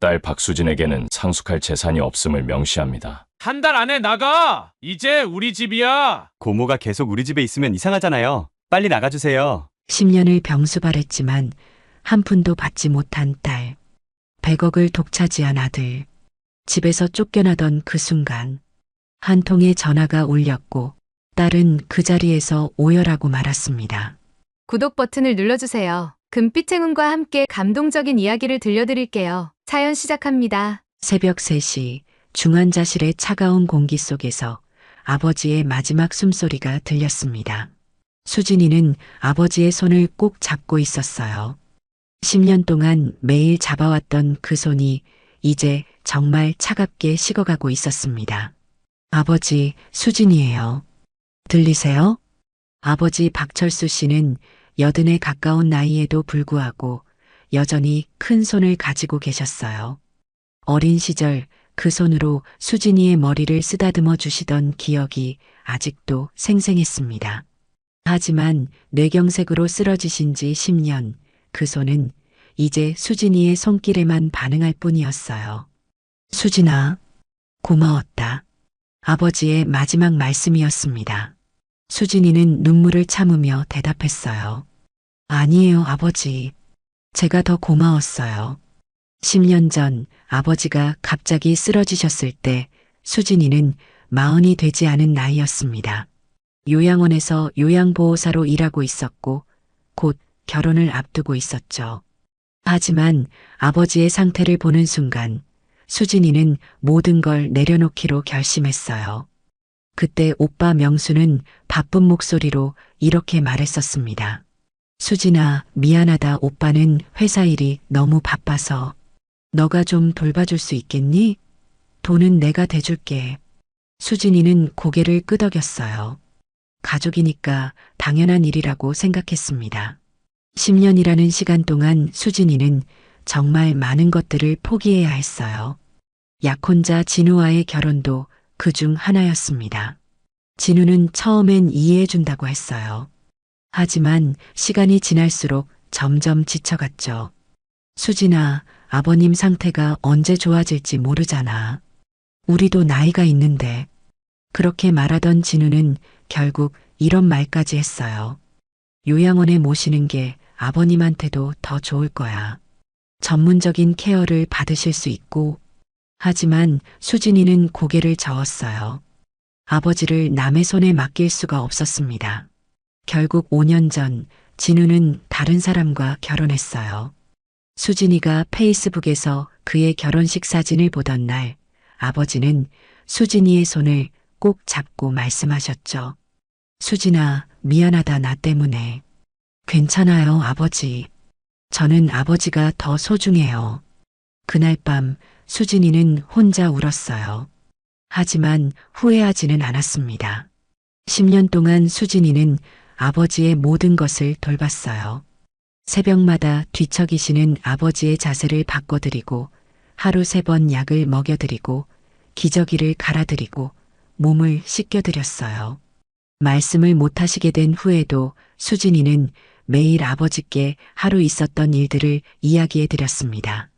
딸 박수진에게는 상속할 재산이 없음을 명시합니다. 한 달 안에 나가! 이제 우리 집이야! 고모가 계속 우리 집에 있으면 이상하잖아요. 빨리 나가주세요. 10년을 병수발했지만 한 푼도 받지 못한 딸. 100억을 독차지한 아들. 집에서 쫓겨나던 그 순간 한 통의 전화가 울렸고 딸은 그 자리에서 오열하고 말았습니다. 구독 버튼을 눌러주세요. 금빛 행운과 함께 감동적인 이야기를 들려드릴게요. 사연 시작합니다. 새벽 3시 중환자실의 차가운 공기 속에서 아버지의 마지막 숨소리가 들렸습니다. 수진이는 아버지의 손을 꼭 잡고 있었어요. 10년 동안 매일 잡아왔던 그 손이 이제 정말 차갑게 식어가고 있었습니다. 아버지, 수진이에요. 들리세요? 아버지 박철수 씨는 80에 가까운 나이에도 불구하고 여전히 큰 손을 가지고 계셨어요. 어린 시절 그 손으로 수진이의 머리를 쓰다듬어 주시던 기억이 아직도 생생했습니다. 하지만 뇌경색으로 쓰러지신 지 10년, 그 손은 이제 수진이의 손길에만 반응할 뿐이었어요. 수진아, 고마웠다. 아버지의 마지막 말씀이었습니다. 수진이는 눈물을 참으며 대답했어요. 아니에요, 아버지. 제가 더 고마웠어요. 10년 전 아버지가 갑자기 쓰러지셨을 때 수진이는 40이 되지 않은 나이였습니다. 요양원에서 요양보호사로 일하고 있었고 곧 결혼을 앞두고 있었죠. 하지만 아버지의 상태를 보는 순간 수진이는 모든 걸 내려놓기로 결심했어요. 그때 오빠 명수는 바쁜 목소리로 이렇게 말했었습니다. 수진아, 미안하다. 오빠는 회사 일이 너무 바빠서. 너가 좀 돌봐줄 수 있겠니? 돈은 내가 대줄게. 수진이는 고개를 끄덕였어요. 가족이니까 당연한 일이라고 생각했습니다. 10년이라는 시간 동안 수진이는 정말 많은 것들을 포기해야 했어요. 약혼자 진우와의 결혼도 그 중 하나였습니다. 진우는 처음엔 이해해준다고 했어요. 하지만 시간이 지날수록 점점 지쳐갔죠. 수진아, 아버님 상태가 언제 좋아질지 모르잖아. 우리도 나이가 있는데. 그렇게 말하던 진우는 결국 이런 말까지 했어요. 요양원에 모시는 게 아버님한테도 더 좋을 거야. 전문적인 케어를 받으실 수 있고. 하지만 수진이는 고개를 저었어요. 아버지를 남의 손에 맡길 수가 없었습니다. 결국 5년 전 진우는 다른 사람과 결혼했어요. 수진이가 페이스북에서 그의 결혼식 사진을 보던 날 아버지는 수진이의 손을 꼭 잡고 말씀하셨죠. 수진아, 미안하다. 나 때문에. 괜찮아요, 아버지. 저는 아버지가 더 소중해요. 그날 밤 수진이는 혼자 울었어요. 하지만 후회하지는 않았습니다. 10년 동안 수진이는 아버지의 모든 것을 돌봤어요. 새벽마다 뒤척이시는 아버지의 자세를 바꿔드리고 하루 3번 약을 먹여드리고 기저귀를 갈아드리고 몸을 씻겨드렸어요. 말씀을 못하시게 된 후에도 수진이는 매일 아버지께 하루 있었던 일들을 이야기해드렸습니다.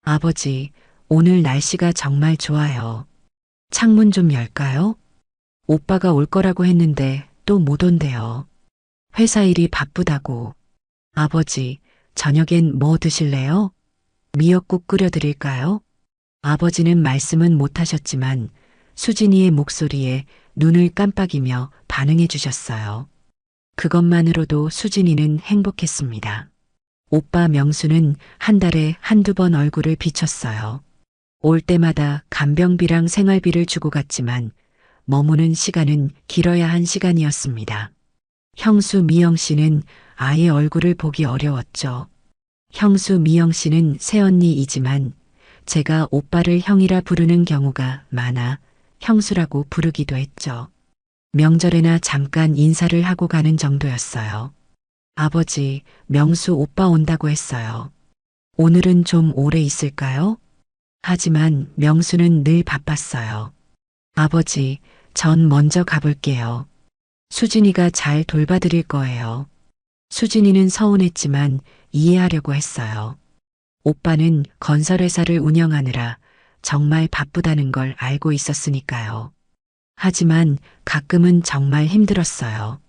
아버지, 오늘 날씨가 정말 좋아요. 창문 좀 열까요? 오빠가 올 거라고 했는데 또 못 온대요. 회사 일이 바쁘다고. 아버지, 저녁엔 뭐 드실래요? 미역국 끓여드릴까요? 아버지는 말씀은 못하셨지만 수진이의 목소리에 눈을 깜빡이며 반응해 주셨어요. 그것만으로도 수진이는 행복했습니다. 오빠 명수는 한 달에 한두 번 얼굴을 비쳤어요. 올 때마다 간병비랑 생활비를 주고 갔지만 머무는 시간은 길어야 한 시간이었습니다. 형수 미영 씨는 아예 얼굴을 보기 어려웠죠. 형수 미영 씨는 새언니이지만 제가 오빠를 형이라 부르는 경우가 많아 형수라고 부르기도 했죠. 명절에나 잠깐 인사를 하고 가는 정도였어요. 아버지, 명수 오빠 온다고 했어요. 오늘은 좀 오래 있을까요? 하지만 명수는 늘 바빴어요. 아버지, 전 먼저 가볼게요. 수진이가 잘 돌봐드릴 거예요. 수진이는 서운했지만 이해하려고 했어요. 오빠는 건설회사를 운영하느라 정말 바쁘다는 걸 알고 있었으니까요. 하지만 가끔은 정말 힘들었어요.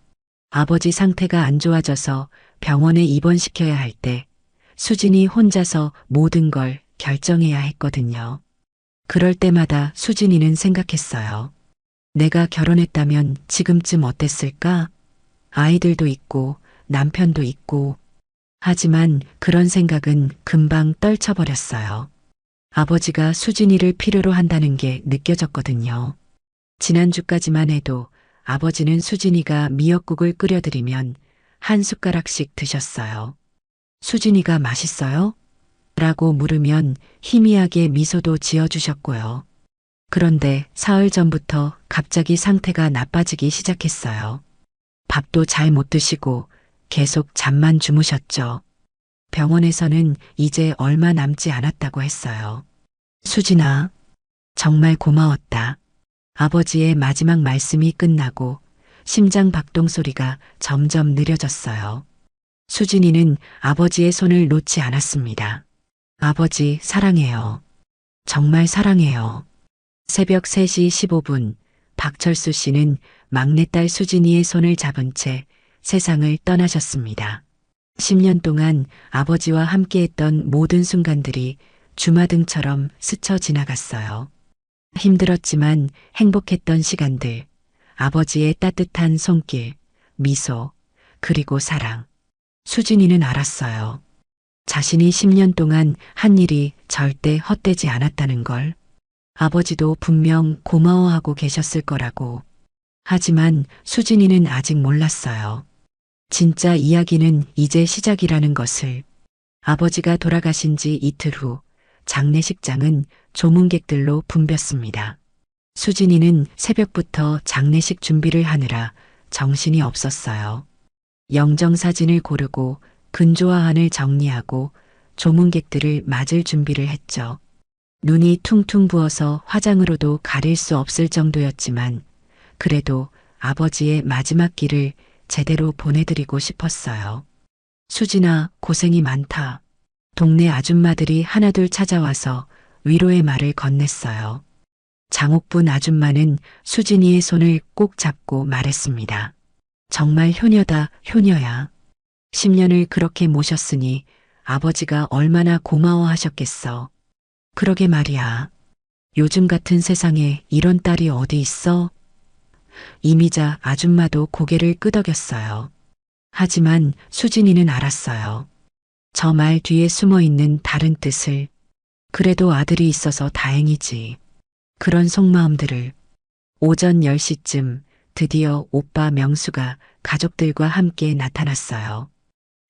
아버지 상태가 안 좋아져서 병원에 입원시켜야 할 때 수진이 혼자서 모든 걸 결정해야 했거든요. 그럴 때마다 수진이는 생각했어요. 내가 결혼했다면 지금쯤 어땠을까? 아이들도 있고 남편도 있고. 하지만 그런 생각은 금방 떨쳐버렸어요. 아버지가 수진이를 필요로 한다는 게 느껴졌거든요. 지난주까지만 해도 아버지는 수진이가 미역국을 끓여드리면 한 숟가락씩 드셨어요. 수진이가 맛있어요? 라고 물으면 희미하게 미소도 지어주셨고요. 그런데 사흘 전부터 갑자기 상태가 나빠지기 시작했어요. 밥도 잘 못 드시고 계속 잠만 주무셨죠. 병원에서는 이제 얼마 남지 않았다고 했어요. 수진아, 정말 고마웠다. 아버지의 마지막 말씀이 끝나고 심장 박동 소리가 점점 느려졌어요. 수진이는 아버지의 손을 놓지 않았습니다. 아버지 사랑해요. 정말 사랑해요. 새벽 3시 15분 박철수 씨는 막내딸 수진이의 손을 잡은 채 세상을 떠나셨습니다. 10년 동안 아버지와 함께했던 모든 순간들이 주마등처럼 스쳐 지나갔어요. 힘들었지만 행복했던 시간들, 아버지의 따뜻한 손길, 미소, 그리고 사랑. 수진이는 알았어요. 자신이 10년 동안 한 일이 절대 헛되지 않았다는 걸. 아버지도 분명 고마워하고 계셨을 거라고. 하지만 수진이는 아직 몰랐어요. 진짜 이야기는 이제 시작이라는 것을. 아버지가 돌아가신 지 이틀 후 장례식장은 조문객들로 붐볐습니다. 수진이는 새벽부터 장례식 준비를 하느라 정신이 없었어요. 영정사진을 고르고 근조화환을 정리하고 조문객들을 맞을 준비를 했죠. 눈이 퉁퉁 부어서 화장으로도 가릴 수 없을 정도였지만 그래도 아버지의 마지막 길을 제대로 보내드리고 싶었어요. 수진아, 고생이 많다. 동네 아줌마들이 하나둘 찾아와서 위로의 말을 건넸어요. 장옥분 아줌마는 수진이의 손을 꼭 잡고 말했습니다. 정말 효녀다, 효녀야. 10년을 그렇게 모셨으니 아버지가 얼마나 고마워하셨겠어. 그러게 말이야. 요즘 같은 세상에 이런 딸이 어디 있어? 이미자 아줌마도 고개를 끄덕였어요. 하지만 수진이는 알았어요. 저 말 뒤에 숨어 있는 다른 뜻을. 그래도 아들이 있어서 다행이지. 그런 속마음들을. 오전 10시쯤 드디어 오빠 명수가 가족들과 함께 나타났어요.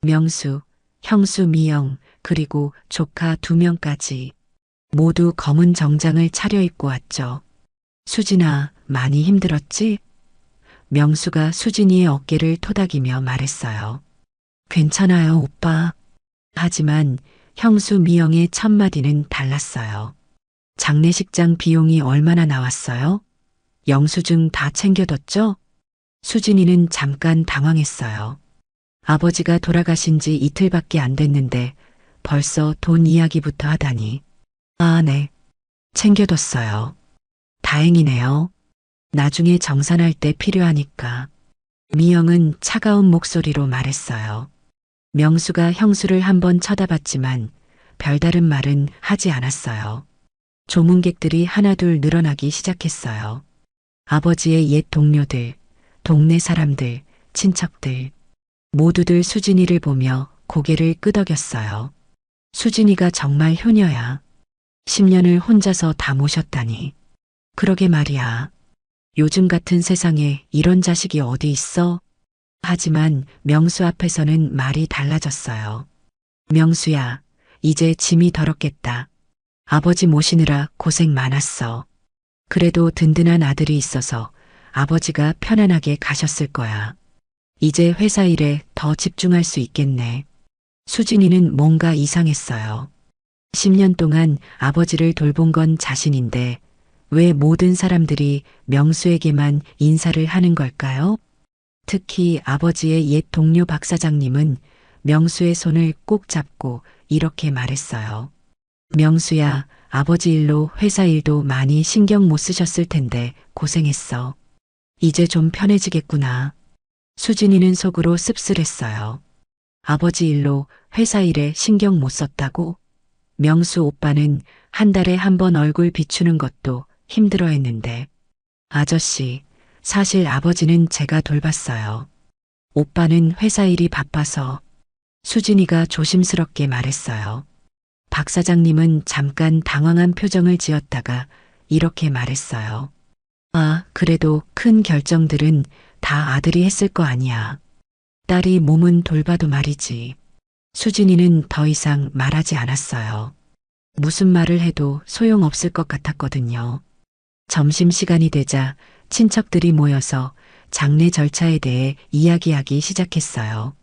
명수, 형수 미영, 그리고 조카 2명까지. 모두 검은 정장을 차려입고 왔죠. 수진아, 많이 힘들었지? 명수가 수진이의 어깨를 토닥이며 말했어요. 괜찮아요, 오빠. 하지만 형수 미영의 첫마디는 달랐어요. 장례식장 비용이 얼마나 나왔어요? 영수증 다 챙겨뒀죠? 수진이는 잠깐 당황했어요. 아버지가 돌아가신 지 이틀밖에 안 됐는데 벌써 돈 이야기부터 하다니. 아, 네. 챙겨뒀어요. 다행이네요. 나중에 정산할 때 필요하니까. 미영은 차가운 목소리로 말했어요. 명수가 형수를 한번 쳐다봤지만 별다른 말은 하지 않았어요. 조문객들이 하나둘 늘어나기 시작했어요. 아버지의 옛 동료들, 동네 사람들, 친척들, 모두들 수진이를 보며 고개를 끄덕였어요. 수진이가 정말 효녀야. 10년을 혼자서 다 모셨다니. 그러게 말이야. 요즘 같은 세상에 이런 자식이 어디 있어? 하지만 명수 앞에서는 말이 달라졌어요. 명수야, 이제 짐이 덜었겠다. 아버지 모시느라 고생 많았어. 그래도 든든한 아들이 있어서 아버지가 편안하게 가셨을 거야. 이제 회사 일에 더 집중할 수 있겠네. 수진이는 뭔가 이상했어요. 10년 동안 아버지를 돌본 건 자신인데 왜 모든 사람들이 명수에게만 인사를 하는 걸까요? 특히 아버지의 옛 동료 박 사장님은 명수의 손을 꼭 잡고 이렇게 말했어요. 명수야, 아버지 일로 회사 일도 많이 신경 못 쓰셨을 텐데 고생했어. 이제 좀 편해지겠구나. 수진이는 속으로 씁쓸했어요. 아버지 일로 회사 일에 신경 못 썼다고? 명수 오빠는 한 달에 한 번 얼굴 비추는 것도 힘들어 했는데. 아저씨, 사실 아버지는 제가 돌봤어요. 오빠는 회사 일이 바빠서. 수진이가 조심스럽게 말했어요. 박 사장님은 잠깐 당황한 표정을 지었다가 이렇게 말했어요. 아, 그래도 큰 결정들은 다 아들이 했을 거 아니야. 딸이 몸은 돌봐도 말이지. 수진이는 더 이상 말하지 않았어요. 무슨 말을 해도 소용없을 것 같았거든요. 점심시간이 되자 친척들이 모여서 장례 절차에 대해 이야기하기 시작했어요.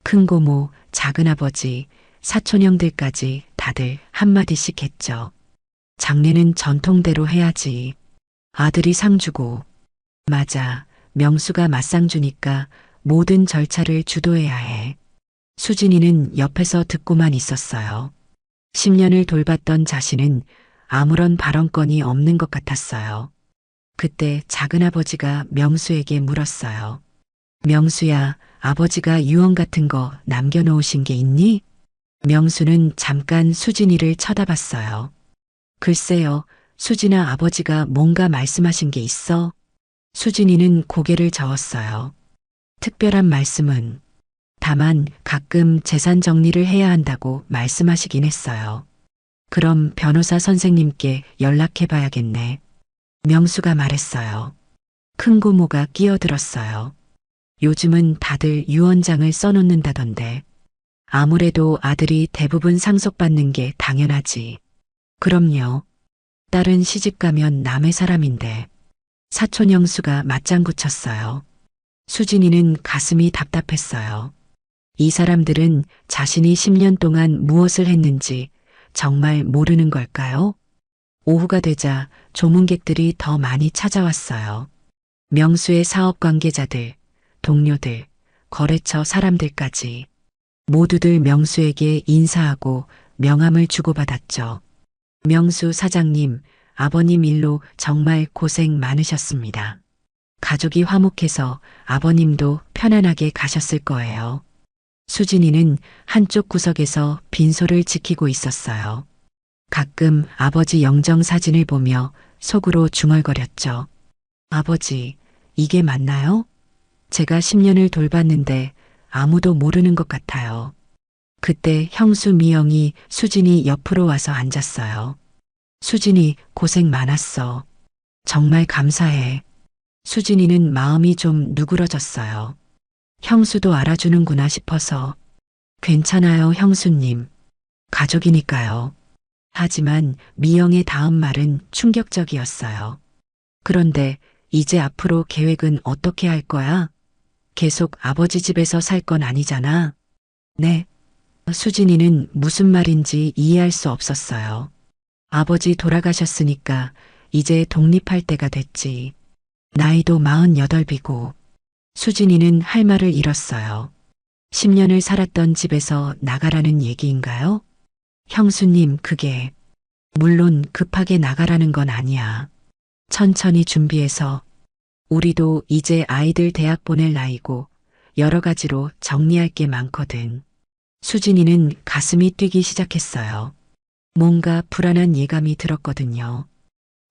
큰고모, 작은아버지, 사촌형들까지 다들 한마디씩 했죠. 장례는 전통대로 해야지. 아들이 상 주고. 맞아, 명수가 맞상 주니까 모든 절차를 주도해야 해. 수진이는 옆에서 듣고만 있었어요. 10년을 돌봤던 자신은 아무런 발언권이 없는 것 같았어요. 그때 작은아버지가 명수에게 물었어요. 명수야, 아버지가 유언 같은 거 남겨놓으신 게 있니? 명수는 잠깐 수진이를 쳐다봤어요. 글쎄요, 수진아, 아버지가 뭔가 말씀하신 게 있어? 수진이는 고개를 저었어요. 특별한 말씀은? 다만 가끔 재산 정리를 해야 한다고 말씀하시긴 했어요. 그럼 변호사 선생님께 연락해 봐야겠네. 명수가 말했어요. 큰고모가 끼어들었어요. 요즘은 다들 유언장을 써놓는다던데. 아무래도 아들이 대부분 상속받는 게 당연하지. 그럼요. 딸은 시집가면 남의 사람인데. 사촌 형수가 맞장구 쳤어요. 수진이는 가슴이 답답했어요. 이 사람들은 자신이 10년 동안 무엇을 했는지 정말 모르는 걸까요? 오후가 되자 조문객들이 더 많이 찾아왔어요. 명수의 사업 관계자들, 동료들, 거래처 사람들까지. 모두들 명수에게 인사하고 명함을 주고받았죠. 명수 사장님, 아버님 일로 정말 고생 많으셨습니다. 가족이 화목해서 아버님도 편안하게 가셨을 거예요. 수진이는 한쪽 구석에서 빈소를 지키고 있었어요. 가끔 아버지 영정 사진을 보며 속으로 중얼거렸죠. 아버지, 이게 맞나요? 제가 10년을 돌봤는데 아무도 모르는 것 같아요. 그때 형수 미영이 수진이 옆으로 와서 앉았어요. 수진이 고생 많았어. 정말 감사해. 수진이는 마음이 좀 누그러졌어요. 형수도 알아주는구나 싶어서. 괜찮아요, 형수님. 가족이니까요. 하지만 미영의 다음 말은 충격적이었어요. 그런데 이제 앞으로 계획은 어떻게 할 거야? 계속 아버지 집에서 살 건 아니잖아. 네. 수진이는 무슨 말인지 이해할 수 없었어요. 아버지 돌아가셨으니까 이제 독립할 때가 됐지. 나이도 48이고. 수진이는 할 말을 잃었어요. 10년을 살았던 집에서 나가라는 얘기인가요? 형수님, 그게. 물론 급하게 나가라는 건 아니야. 천천히 준비해서. 우리도 이제 아이들 대학 보낼 나이고 여러 가지로 정리할 게 많거든. 수진이는 가슴이 뛰기 시작했어요. 뭔가 불안한 예감이 들었거든요.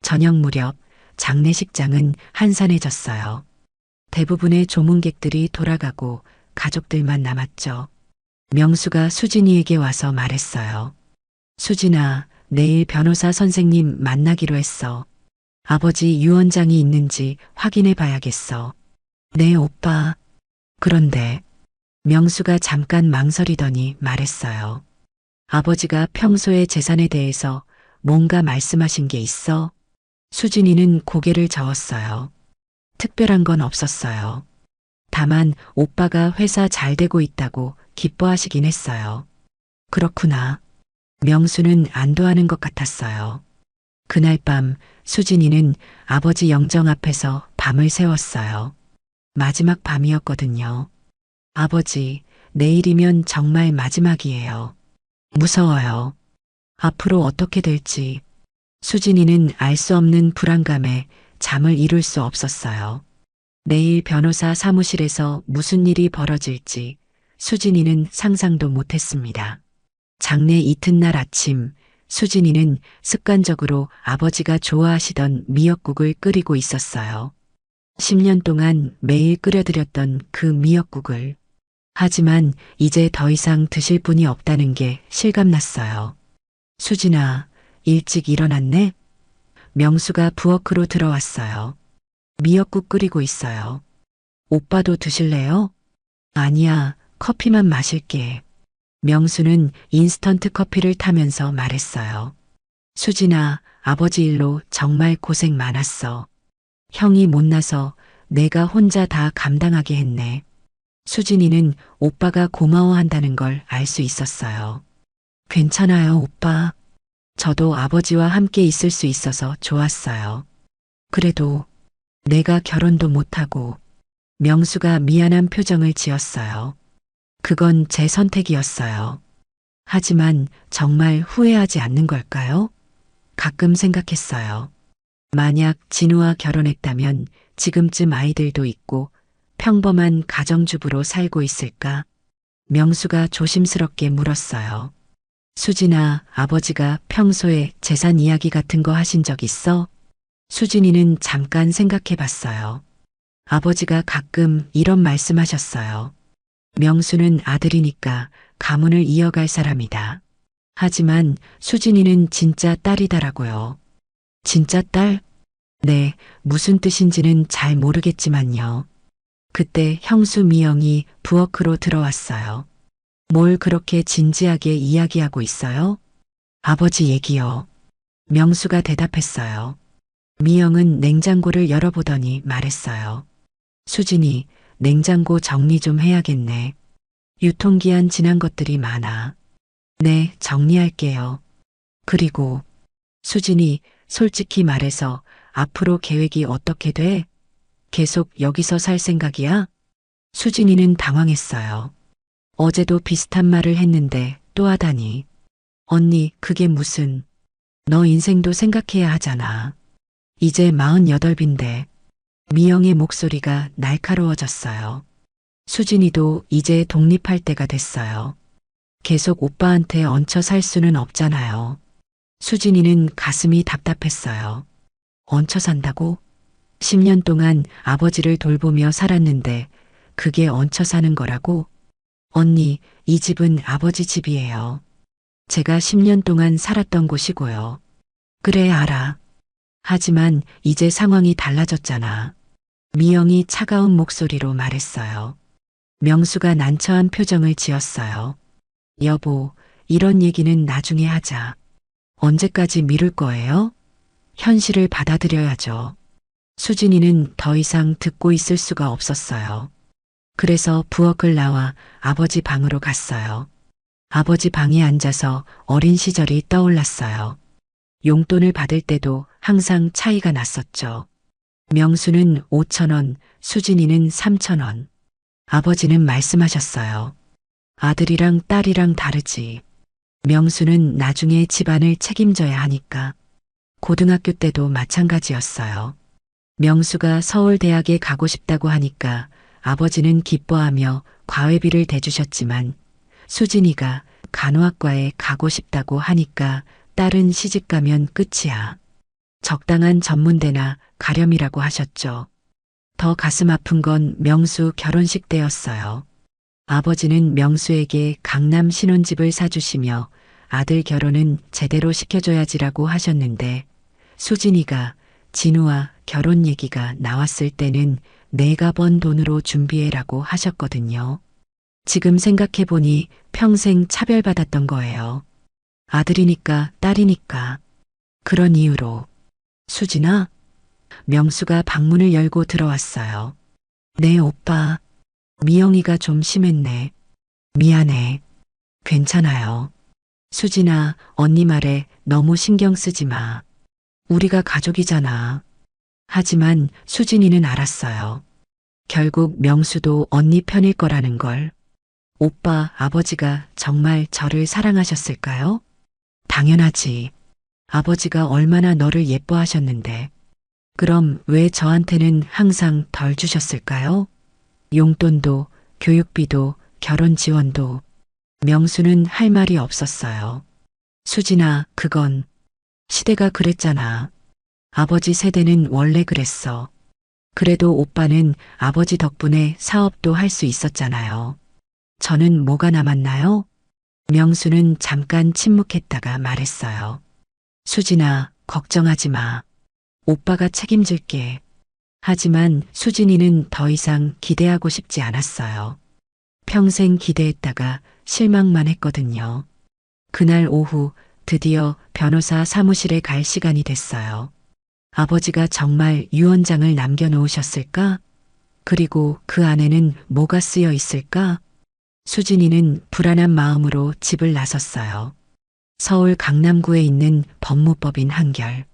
저녁 무렵 장례식장은 한산해졌어요. 대부분의 조문객들이 돌아가고 가족들만 남았죠. 명수가 수진이에게 와서 말했어요. 수진아, 내일 변호사 선생님 만나기로 했어. 아버지 유언장이 있는지 확인해 봐야겠어. 네, 오빠. 그런데 명수가 잠깐 망설이더니 말했어요. 아버지가 평소의 재산에 대해서 뭔가 말씀하신 게 있어? 수진이는 고개를 저었어요. 특별한 건 없었어요. 다만 오빠가 회사 잘 되고 있다고 기뻐하시긴 했어요. 그렇구나. 명수는 안도하는 것 같았어요. 그날 밤 수진이는 아버지 영정 앞에서 밤을 새웠어요. 마지막 밤이었거든요. 아버지, 내일이면 정말 마지막이에요. 무서워요. 앞으로 어떻게 될지. 수진이는 알 수 없는 불안감에 잠을 이룰 수 없었어요. 내일 변호사 사무실에서 무슨 일이 벌어질지 수진이는 상상도 못했습니다. 장례 이튿날 아침, 수진이는 습관적으로 아버지가 좋아하시던 미역국을 끓이고 있었어요. 10년 동안 매일 끓여드렸던 그 미역국을. 하지만 이제 더 이상 드실 분이 없다는 게 실감났어요. 수진아, 일찍 일어났네? 명수가 부엌으로 들어왔어요. 미역국 끓이고 있어요. 오빠도 드실래요? 아니야, 커피만 마실게. 명수는 인스턴트 커피를 타면서 말했어요. 수진아, 아버지 일로 정말 고생 많았어. 형이 못나서 내가 혼자 다 감당하게 했네. 수진이는 오빠가 고마워한다는 걸 알 수 있었어요. 괜찮아요, 오빠. 저도 아버지와 함께 있을 수 있어서 좋았어요. 그래도 내가 결혼도 못하고. 명수가 미안한 표정을 지었어요. 그건 제 선택이었어요. 하지만 정말 후회하지 않는 걸까요? 가끔 생각했어요. 만약 진우와 결혼했다면 지금쯤 아이들도 있고 평범한 가정주부로 살고 있을까? 명수가 조심스럽게 물었어요. 수진아, 아버지가 평소에 재산 이야기 같은 거 하신 적 있어? 수진이는 잠깐 생각해 봤어요. 아버지가 가끔 이런 말씀하셨어요. 명수는 아들이니까 가문을 이어갈 사람이다. 하지만 수진이는 진짜 딸이다라고요. 진짜 딸? 네, 무슨 뜻인지는 잘 모르겠지만요. 그때 형수 미영이 부엌으로 들어왔어요. 뭘 그렇게 진지하게 이야기하고 있어요? 아버지 얘기요. 명수가 대답했어요. 미영은 냉장고를 열어보더니 말했어요. 수진이, 냉장고 정리 좀 해야겠네. 유통기한 지난 것들이 많아. 네, 정리할게요. 그리고 수진이, 솔직히 말해서 앞으로 계획이 어떻게 돼? 계속 여기서 살 생각이야? 수진이는 당황했어요. 어제도 비슷한 말을 했는데 또 하다니. 언니, 그게 무슨. 너 인생도 생각해야 하잖아. 이제 48인데. 미영의 목소리가 날카로워졌어요. 수진이도 이제 독립할 때가 됐어요. 계속 오빠한테 얹혀 살 수는 없잖아요. 수진이는 가슴이 답답했어요. 얹혀 산다고? 10년 동안 아버지를 돌보며 살았는데 그게 얹혀 사는 거라고? 언니, 이 집은 아버지 집이에요. 제가 10년 동안 살았던 곳이고요. 그래, 알아. 하지만 이제 상황이 달라졌잖아. 미영이 차가운 목소리로 말했어요. 명수가 난처한 표정을 지었어요. 여보, 이런 얘기는 나중에 하자. 언제까지 미룰 거예요? 현실을 받아들여야죠. 수진이는 더 이상 듣고 있을 수가 없었어요. 그래서 부엌을 나와 아버지 방으로 갔어요. 아버지 방에 앉아서 어린 시절이 떠올랐어요. 용돈을 받을 때도 항상 차이가 났었죠. 명수는 5,000원, 수진이는 3,000원. 아버지는 말씀하셨어요. 아들이랑 딸이랑 다르지. 명수는 나중에 집안을 책임져야 하니까. 고등학교 때도 마찬가지였어요. 명수가 서울대학에 가고 싶다고 하니까 아버지는 기뻐하며 과외비를 대주셨지만 수진이가 간호학과에 가고 싶다고 하니까 딸은 시집가면 끝이야. 적당한 전문대나 가렴이라고 하셨죠. 더 가슴 아픈 건 명수 결혼식 때였어요. 아버지는 명수에게 강남 신혼집을 사주시며 아들 결혼은 제대로 시켜줘야지라고 하셨는데 수진이가 진우와 결혼 얘기가 나왔을 때는 내가 번 돈으로 준비해라고 하셨거든요. 지금 생각해보니 평생 차별받았던 거예요. 아들이니까 딸이니까. 그런 이유로. 수진아? 명수가 방문을 열고 들어왔어요. 네, 오빠. 미영이가 좀 심했네. 미안해. 괜찮아요. 수진아, 언니 말에 너무 신경 쓰지 마. 우리가 가족이잖아. 하지만 수진이는 알았어요. 결국 명수도 언니 편일 거라는 걸. 오빠, 아버지가 정말 저를 사랑하셨을까요? 당연하지. 아버지가 얼마나 너를 예뻐하셨는데. 그럼 왜 저한테는 항상 덜 주셨을까요? 용돈도, 교육비도, 결혼 지원도. 명수는 할 말이 없었어요. 수진아, 그건 시대가 그랬잖아. 아버지 세대는 원래 그랬어. 그래도 오빠는 아버지 덕분에 사업도 할 수 있었잖아요. 저는 뭐가 남았나요? 명수는 잠깐 침묵했다가 말했어요. 수진아, 걱정하지 마. 오빠가 책임질게. 하지만 수진이는 더 이상 기대하고 싶지 않았어요. 평생 기대했다가 실망만 했거든요. 그날 오후 드디어 변호사 사무실에 갈 시간이 됐어요. 아버지가 정말 유언장을 남겨놓으셨을까? 그리고 그 안에는 뭐가 쓰여 있을까? 수진이는 불안한 마음으로 집을 나섰어요. 서울 강남구에 있는 법무법인 한결.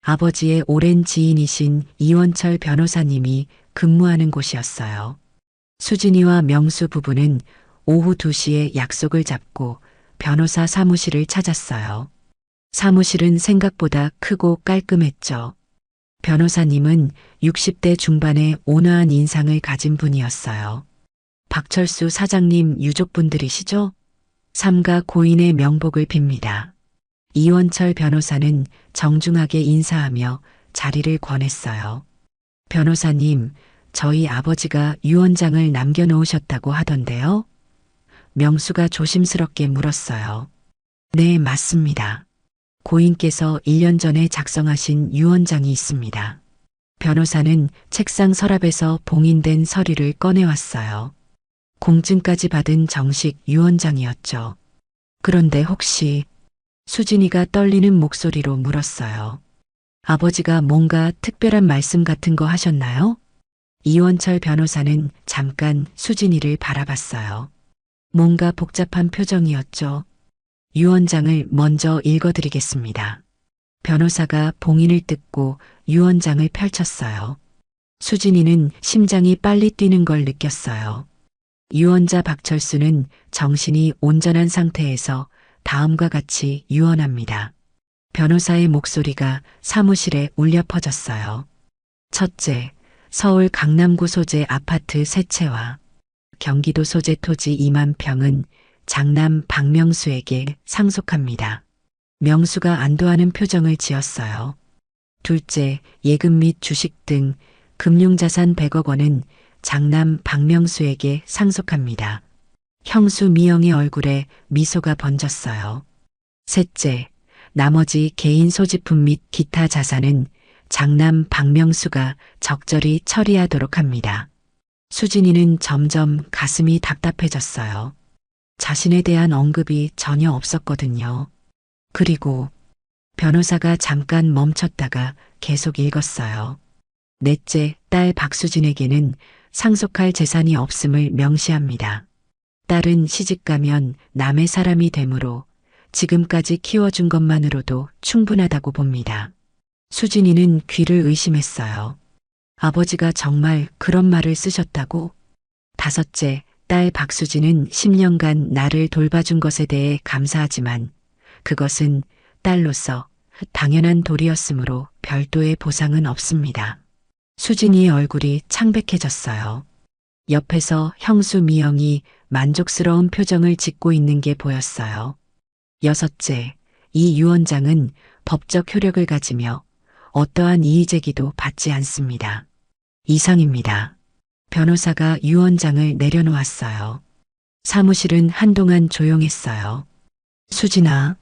아버지의 오랜 지인이신 이원철 변호사님이 근무하는 곳이었어요. 수진이와 명수 부부는 오후 2시에 약속을 잡고 변호사 사무실을 찾았어요. 사무실은 생각보다 크고 깔끔했죠. 변호사님은 60대 중반의 온화한 인상을 가진 분이었어요. 박철수 사장님 유족분들이시죠? 삼가 고인의 명복을 빕니다. 이원철 변호사는 정중하게 인사하며 자리를 권했어요. 변호사님, 저희 아버지가 유언장을 남겨놓으셨다고 하던데요? 명수가 조심스럽게 물었어요. 네, 맞습니다. 고인께서 1년 전에 작성하신 유언장이 있습니다. 변호사는 책상 서랍에서 봉인된 서류를 꺼내왔어요. 공증까지 받은 정식 유언장이었죠. 그런데 혹시 수진이가 떨리는 목소리로 물었어요. 아버지가 뭔가 특별한 말씀 같은 거 하셨나요? 이원철 변호사는 잠깐 수진이를 바라봤어요. 뭔가 복잡한 표정이었죠. 유언장을 먼저 읽어드리겠습니다. 변호사가 봉인을 뜯고 유언장을 펼쳤어요. 수진이는 심장이 빨리 뛰는 걸 느꼈어요. 유언자 박철수는 정신이 온전한 상태에서 다음과 같이 유언합니다. 변호사의 목소리가 사무실에 울려 퍼졌어요. 첫째, 서울 강남구 소재 아파트 세 채와 경기도 소재 토지 2만 평은 장남 박명수에게 상속합니다. 명수가 안도하는 표정을 지었어요. 둘째, 예금 및 주식 등 금융자산 100억 원은 장남 박명수에게 상속합니다. 형수 미영의 얼굴에 미소가 번졌어요. 셋째, 나머지 개인 소지품 및 기타 자산은 장남 박명수가 적절히 처리하도록 합니다. 수진이는 점점 가슴이 답답해졌어요. 자신에 대한 언급이 전혀 없었거든요. 그리고 변호사가 잠깐 멈췄다가 계속 읽었어요. 넷째, 딸 박수진에게는 상속할 재산이 없음을 명시합니다. 딸은 시집가면 남의 사람이 되므로 지금까지 키워준 것만으로도 충분하다고 봅니다. 수진이는 귀를 의심했어요. 아버지가 정말 그런 말을 쓰셨다고? 다섯째, 딸 박수진은 10년간 나를 돌봐준 것에 대해 감사하지만 그것은 딸로서 당연한 도리였으므로 별도의 보상은 없습니다. 수진이의 얼굴이 창백해졌어요. 옆에서 형수 미영이 만족스러운 표정을 짓고 있는 게 보였어요. 여섯째, 이 유언장은 법적 효력을 가지며 어떠한 이의제기도 받지 않습니다. 이상입니다. 변호사가 유언장을 내려놓았어요. 사무실은 한동안 조용했어요. 수진아,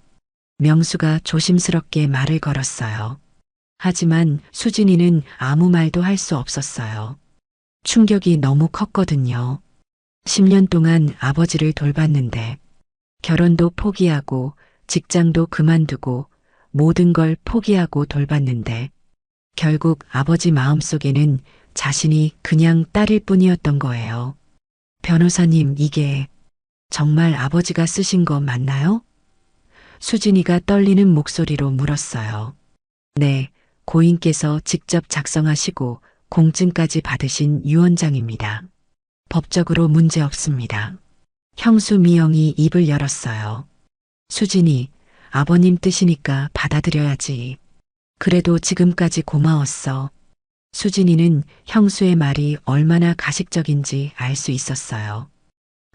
명수가 조심스럽게 말을 걸었어요. 하지만 수진이는 아무 말도 할 수 없었어요. 충격이 너무 컸거든요. 10년 동안 아버지를 돌봤는데 결혼도 포기하고 직장도 그만두고 모든 걸 포기하고 돌봤는데 결국 아버지 마음속에는 자신이 그냥 딸일 뿐이었던 거예요. 변호사님, 이게 정말 아버지가 쓰신 거 맞나요? 수진이가 떨리는 목소리로 물었어요. 네, 고인께서 직접 작성하시고 공증까지 받으신 유언장입니다. 법적으로 문제 없습니다. 형수 미영이 입을 열었어요. 수진이, 아버님 뜻이니까 받아들여야지. 그래도 지금까지 고마웠어. 수진이는 형수의 말이 얼마나 가식적인지 알 수 있었어요.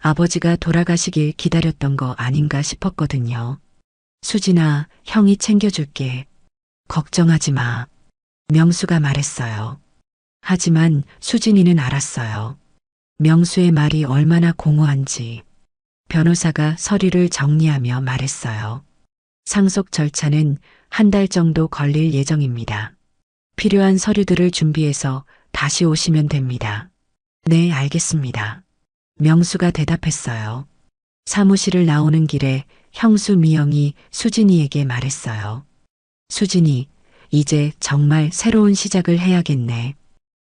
아버지가 돌아가시길 기다렸던 거 아닌가 싶었거든요. 수진아, 형이 챙겨줄게. 걱정하지 마. 명수가 말했어요. 하지만 수진이는 알았어요. 명수의 말이 얼마나 공허한지. 변호사가 서류를 정리하며 말했어요. 상속 절차는 한 달 정도 걸릴 예정입니다. 필요한 서류들을 준비해서 다시 오시면 됩니다. 네, 알겠습니다. 명수가 대답했어요. 사무실을 나오는 길에 형수 미영이 수진이에게 말했어요. 수진이, 이제 정말 새로운 시작을 해야겠네.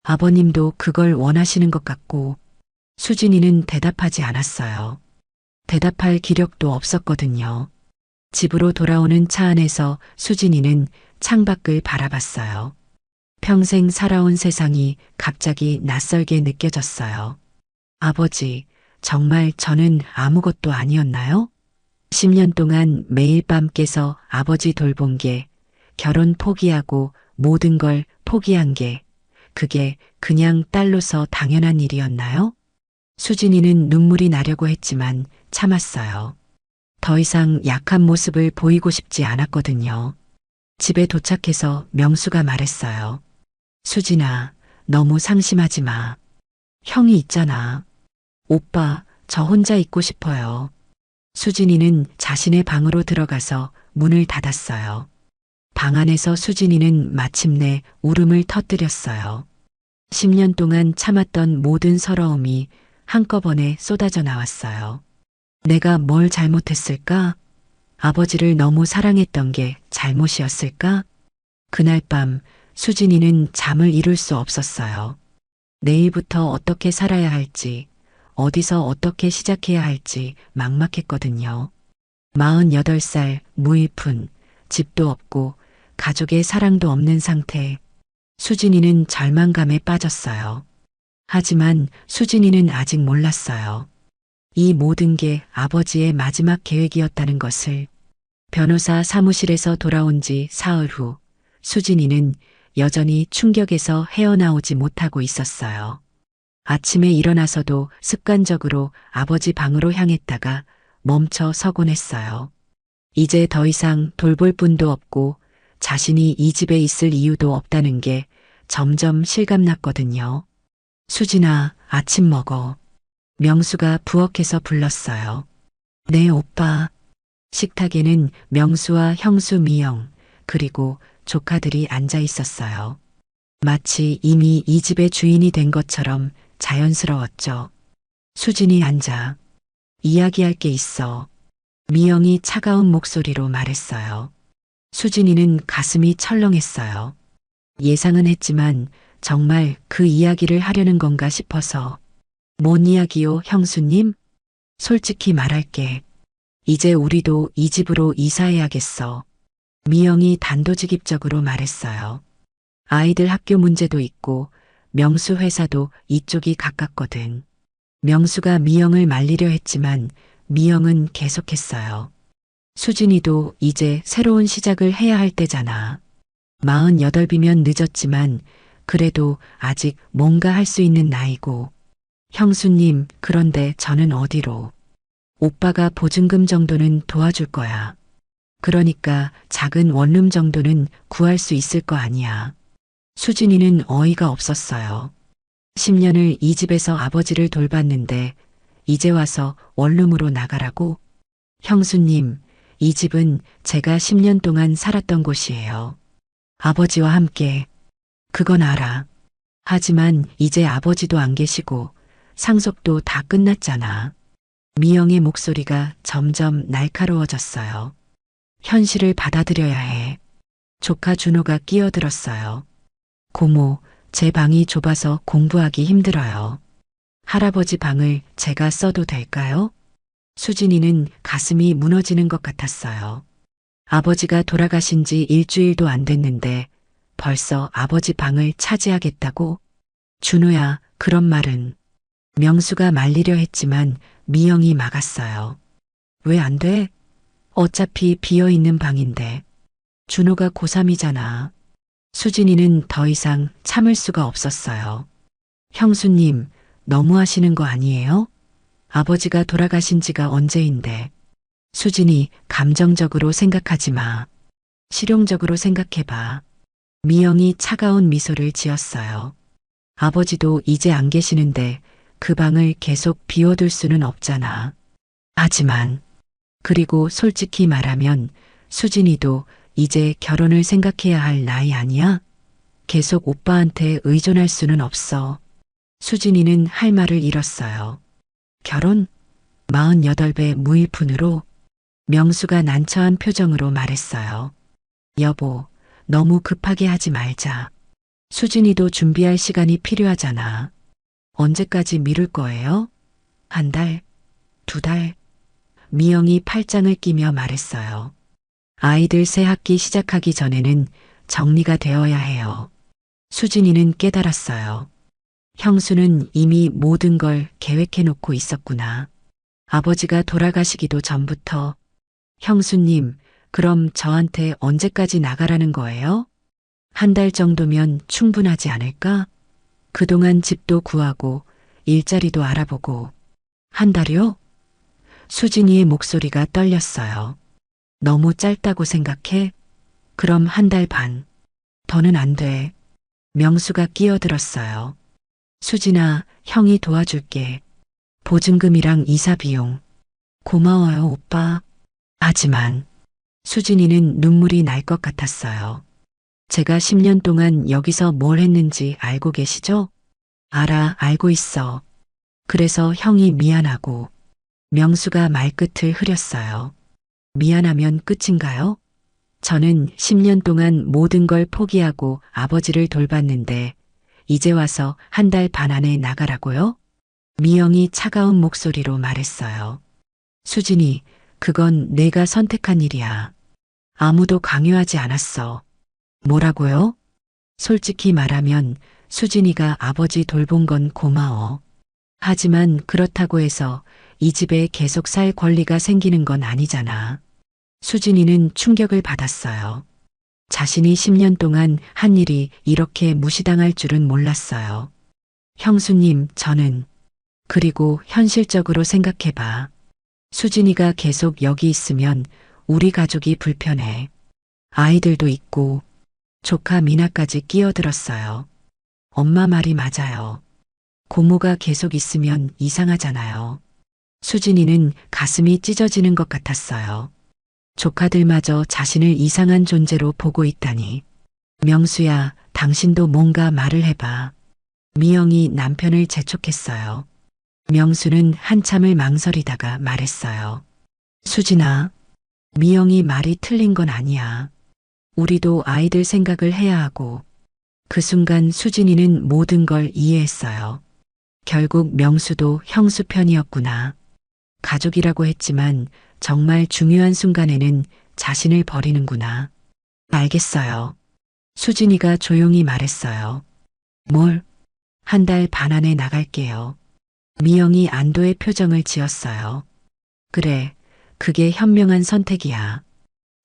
아버님도 그걸 원하시는 것 같고. 수진이는 대답하지 않았어요. 대답할 기력도 없었거든요. 집으로 돌아오는 차 안에서 수진이는 창밖을 바라봤어요. 평생 살아온 세상이 갑자기 낯설게 느껴졌어요. 아버지, 정말 저는 아무것도 아니었나요? 10년 동안 매일 밤 깨서 아버지 돌본 게, 결혼 포기하고 모든 걸 포기한 게, 그게 그냥 딸로서 당연한 일이었나요? 수진이는 눈물이 나려고 했지만 참았어요. 더 이상 약한 모습을 보이고 싶지 않았거든요. 집에 도착해서 명수가 말했어요. 수진아, 너무 상심하지 마. 형이 있잖아. 오빠, 저 혼자 있고 싶어요. 수진이는 자신의 방으로 들어가서 문을 닫았어요. 방 안에서 수진이는 마침내 울음을 터뜨렸어요. 10년 동안 참았던 모든 서러움이 한꺼번에 쏟아져 나왔어요. 내가 뭘 잘못했을까? 아버지를 너무 사랑했던 게 잘못이었을까? 그날 밤 수진이는 잠을 이룰 수 없었어요. 내일부터 어떻게 살아야 할지, 어디서 어떻게 시작해야 할지 막막했거든요. 48살 무일푼, 집도 없고 가족의 사랑도 없는 상태. 수진이는 절망감에 빠졌어요. 하지만 수진이는 아직 몰랐어요. 이 모든 게 아버지의 마지막 계획이었다는 것을. 변호사 사무실에서 돌아온 지 사흘 후 수진이는 여전히 충격에서 헤어나오지 못하고 있었어요. 아침에 일어나서도 습관적으로 아버지 방으로 향했다가 멈춰 서곤 했어요. 이제 더 이상 돌볼 분도 없고 자신이 이 집에 있을 이유도 없다는 게 점점 실감났거든요. 수진아, 아침 먹어. 명수가 부엌에서 불렀어요. 네, 오빠. 식탁에는 명수와 형수 미영, 그리고 조카들이 앉아 있었어요. 마치 이미 이 집의 주인이 된 것처럼 자연스러웠죠. 수진이 앉아. 이야기할 게 있어. 미영이 차가운 목소리로 말했어요. 수진이는 가슴이 철렁했어요. 예상은 했지만 정말 그 이야기를 하려는 건가 싶어서. 뭔 이야기요, 형수님? 솔직히 말할게. 이제 우리도 이 집으로 이사해야겠어. 미영이 단도직입적으로 말했어요. 아이들 학교 문제도 있고 명수 회사도 이쪽이 가깝거든. 명수가 미영을 말리려 했지만 미영은 계속했어요. 수진이도 이제 새로운 시작을 해야 할 때잖아. 48이면 늦었지만 그래도 아직 뭔가 할 수 있는 나이고. 형수님, 그런데 저는 어디로? 오빠가 보증금 정도는 도와줄 거야. 그러니까 작은 원룸 정도는 구할 수 있을 거 아니야. 수진이는 어이가 없었어요. 10년을 이 집에서 아버지를 돌봤는데 이제 와서 원룸으로 나가라고? 형수님, 이 집은 제가 10년 동안 살았던 곳이에요. 아버지와 함께. 그건 알아. 하지만 이제 아버지도 안 계시고 상속도 다 끝났잖아. 미영의 목소리가 점점 날카로워졌어요. 현실을 받아들여야 해. 조카 준호가 끼어들었어요. 고모, 제 방이 좁아서 공부하기 힘들어요. 할아버지 방을 제가 써도 될까요? 수진이는 가슴이 무너지는 것 같았어요. 아버지가 돌아가신 지 일주일도 안 됐는데 벌써 아버지 방을 차지하겠다고? 준호야, 그런 말은. 명수가 말리려 했지만 미영이 막았어요. 왜 안 돼? 어차피 비어있는 방인데. 준호가 고3이잖아. 수진이는 더 이상 참을 수가 없었어요. 형수님, 너무하시는 거 아니에요? 아버지가 돌아가신 지가 언제인데. 수진이 감정적으로 생각하지 마. 실용적으로 생각해봐. 미영이 차가운 미소를 지었어요. 아버지도 이제 안 계시는데 그 방을 계속 비워둘 수는 없잖아. 하지만, 그리고 솔직히 말하면 수진이도 이제 결혼을 생각해야 할 나이 아니야? 계속 오빠한테 의존할 수는 없어. 수진이는 할 말을 잃었어요. 결혼? 48배 무일푼으로? 명수가 난처한 표정으로 말했어요. 여보, 너무 급하게 하지 말자. 수진이도 준비할 시간이 필요하잖아. 언제까지 미룰 거예요? 한 달? 2달? 미영이 팔짱을 끼며 말했어요. 아이들 새 학기 시작하기 전에는 정리가 되어야 해요. 수진이는 깨달았어요. 형수는 이미 모든 걸 계획해 놓고 있었구나. 아버지가 돌아가시기도 전부터. 형수님, 그럼 저한테 언제까지 나가라는 거예요? 한 달 정도면 충분하지 않을까? 그동안 집도 구하고 일자리도 알아보고. 한 달이요? 수진이의 목소리가 떨렸어요. 너무 짧다고 생각해? 그럼 한 달 반. 더는 안 돼. 명수가 끼어들었어요. 수진아, 형이 도와줄게. 보증금이랑 이사 비용. 고마워요, 오빠. 하지만 수진이는 눈물이 날 것 같았어요. 제가 10년 동안 여기서 뭘 했는지 알고 계시죠? 알고 있어. 그래서 형이 미안하고. 명수가 말끝을 흐렸어요. 미안하면 끝인가요? 저는 10년 동안 모든 걸 포기하고 아버지를 돌봤는데 이제 와서 한 달 반 안에 나가라고요? 미영이 차가운 목소리로 말했어요. 수진이, 그건 내가 선택한 일이야. 아무도 강요하지 않았어. 뭐라고요? 솔직히 말하면 수진이가 아버지 돌본 건 고마워. 하지만 그렇다고 해서 이 집에 계속 살 권리가 생기는 건 아니잖아. 수진이는 충격을 받았어요. 자신이 10년 동안 한 일이 이렇게 무시당할 줄은 몰랐어요. 형수님, 저는. 그리고 현실적으로 생각해봐. 수진이가 계속 여기 있으면 우리 가족이 불편해. 아이들도 있고. 조카 미나까지 끼어들었어요. 엄마 말이 맞아요. 고모가 계속 있으면 이상하잖아요. 수진이는 가슴이 찢어지는 것 같았어요. 조카들마저 자신을 이상한 존재로 보고 있다니. 명수야, 당신도 뭔가 말을 해봐. 미영이 남편을 재촉했어요. 명수는 한참을 망설이다가 말했어요. 수진아, 미영이 말이 틀린 건 아니야. 우리도 아이들 생각을 해야 하고. 그 순간 수진이는 모든 걸 이해했어요. 결국 명수도 형수 편이었구나. 가족이라고 했지만 정말 중요한 순간에는 자신을 버리는구나. 알겠어요. 수진이가 조용히 말했어요. 뭘? 한 달 반 안에 나갈게요. 미영이 안도의 표정을 지었어요. 그래, 그게 현명한 선택이야.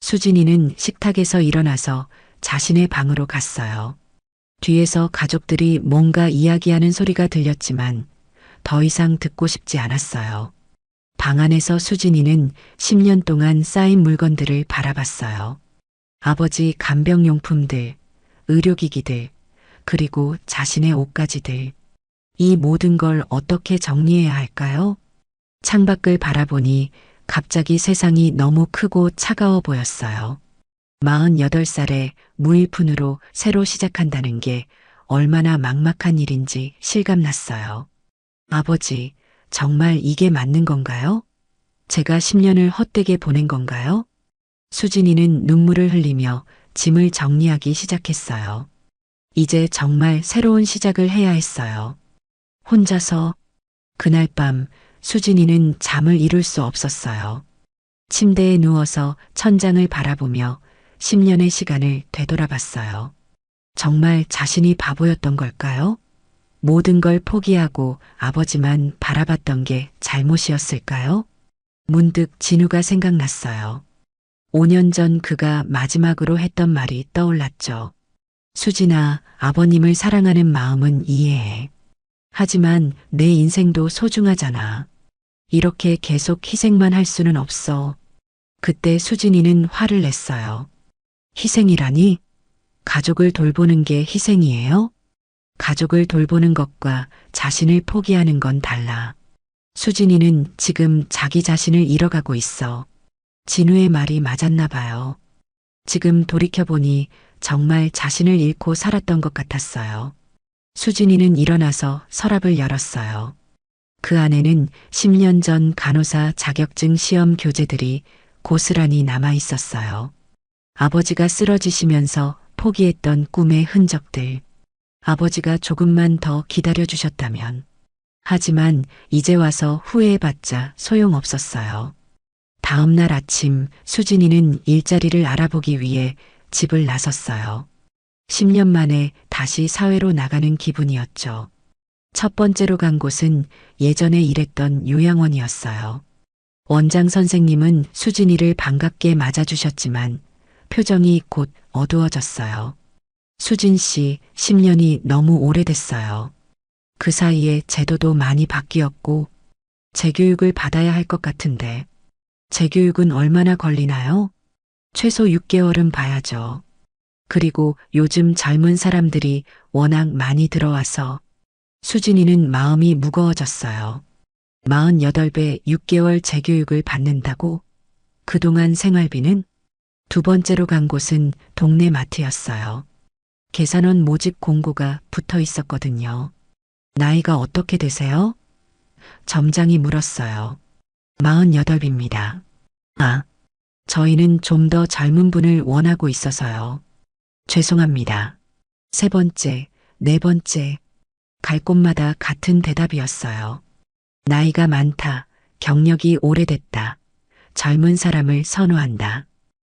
수진이는 식탁에서 일어나서 자신의 방으로 갔어요. 뒤에서 가족들이 뭔가 이야기하는 소리가 들렸지만 더 이상 듣고 싶지 않았어요. 방 안에서 수진이는 10년 동안 쌓인 물건들을 바라봤어요. 아버지 간병용품들, 의료기기들, 그리고 자신의 옷가지들. 이 모든 걸 어떻게 정리해야 할까요? 창밖을 바라보니 갑자기 세상이 너무 크고 차가워 보였어요. 48살에 무일푼으로 새로 시작한다는 게 얼마나 막막한 일인지 실감났어요. 아버지, 정말 이게 맞는 건가요? 제가 10년을 헛되게 보낸 건가요? 수진이는 눈물을 흘리며 짐을 정리하기 시작했어요. 이제 정말 새로운 시작을 해야 했어요. 혼자서. 그날 밤 수진이는 잠을 이룰 수 없었어요. 침대에 누워서 천장을 바라보며 10년의 시간을 되돌아봤어요. 정말 자신이 바보였던 걸까요? 모든 걸 포기하고 아버지만 바라봤던 게 잘못이었을까요? 문득 진우가 생각났어요. 5년 전 그가 마지막으로 했던 말이 떠올랐죠. 수진아, 아버님을 사랑하는 마음은 이해해. 하지만 내 인생도 소중하잖아. 이렇게 계속 희생만 할 수는 없어. 그때 수진이는 화를 냈어요. 희생이라니? 가족을 돌보는 게 희생이에요? 가족을 돌보는 것과 자신을 포기하는 건 달라. 수진이는 지금 자기 자신을 잃어가고 있어. 진우의 말이 맞았나 봐요. 지금 돌이켜보니 정말 자신을 잃고 살았던 것 같았어요. 수진이는 일어나서 서랍을 열었어요. 그 안에는 10년 전 간호사 자격증 시험 교재들이 고스란히 남아 있었어요. 아버지가 쓰러지시면서 포기했던 꿈의 흔적들. 아버지가 조금만 더 기다려주셨다면. 하지만 이제 와서 후회해봤자 소용없었어요. 다음 날 아침 수진이는 일자리를 알아보기 위해 집을 나섰어요. 10년 만에 다시 사회로 나가는 기분이었죠. 첫 번째로 간 곳은 예전에 일했던 요양원이었어요. 원장 선생님은 수진이를 반갑게 맞아주셨지만 표정이 곧 어두워졌어요. 수진 씨, 10년이 너무 오래됐어요. 그 사이에 제도도 많이 바뀌었고 재교육을 받아야 할 것 같은데 재교육은 얼마나 걸리나요? 최소 6개월은 봐야죠. 그리고 요즘 젊은 사람들이 워낙 많이 들어와서 수진이는 마음이 무거워졌어요. 48배 6개월 재교육을 받는다고? 그동안 생활비는? 두 번째로 간 곳은 동네 마트였어요. 계산원 모집 공고가 붙어 있었거든요. 나이가 어떻게 되세요? 점장이 물었어요. 48입니다. 아, 저희는 좀 더 젊은 분을 원하고 있어서요. 죄송합니다. 세 번째, 네 번째. 갈 곳마다 같은 대답이었어요. 나이가 많다. 경력이 오래됐다. 젊은 사람을 선호한다.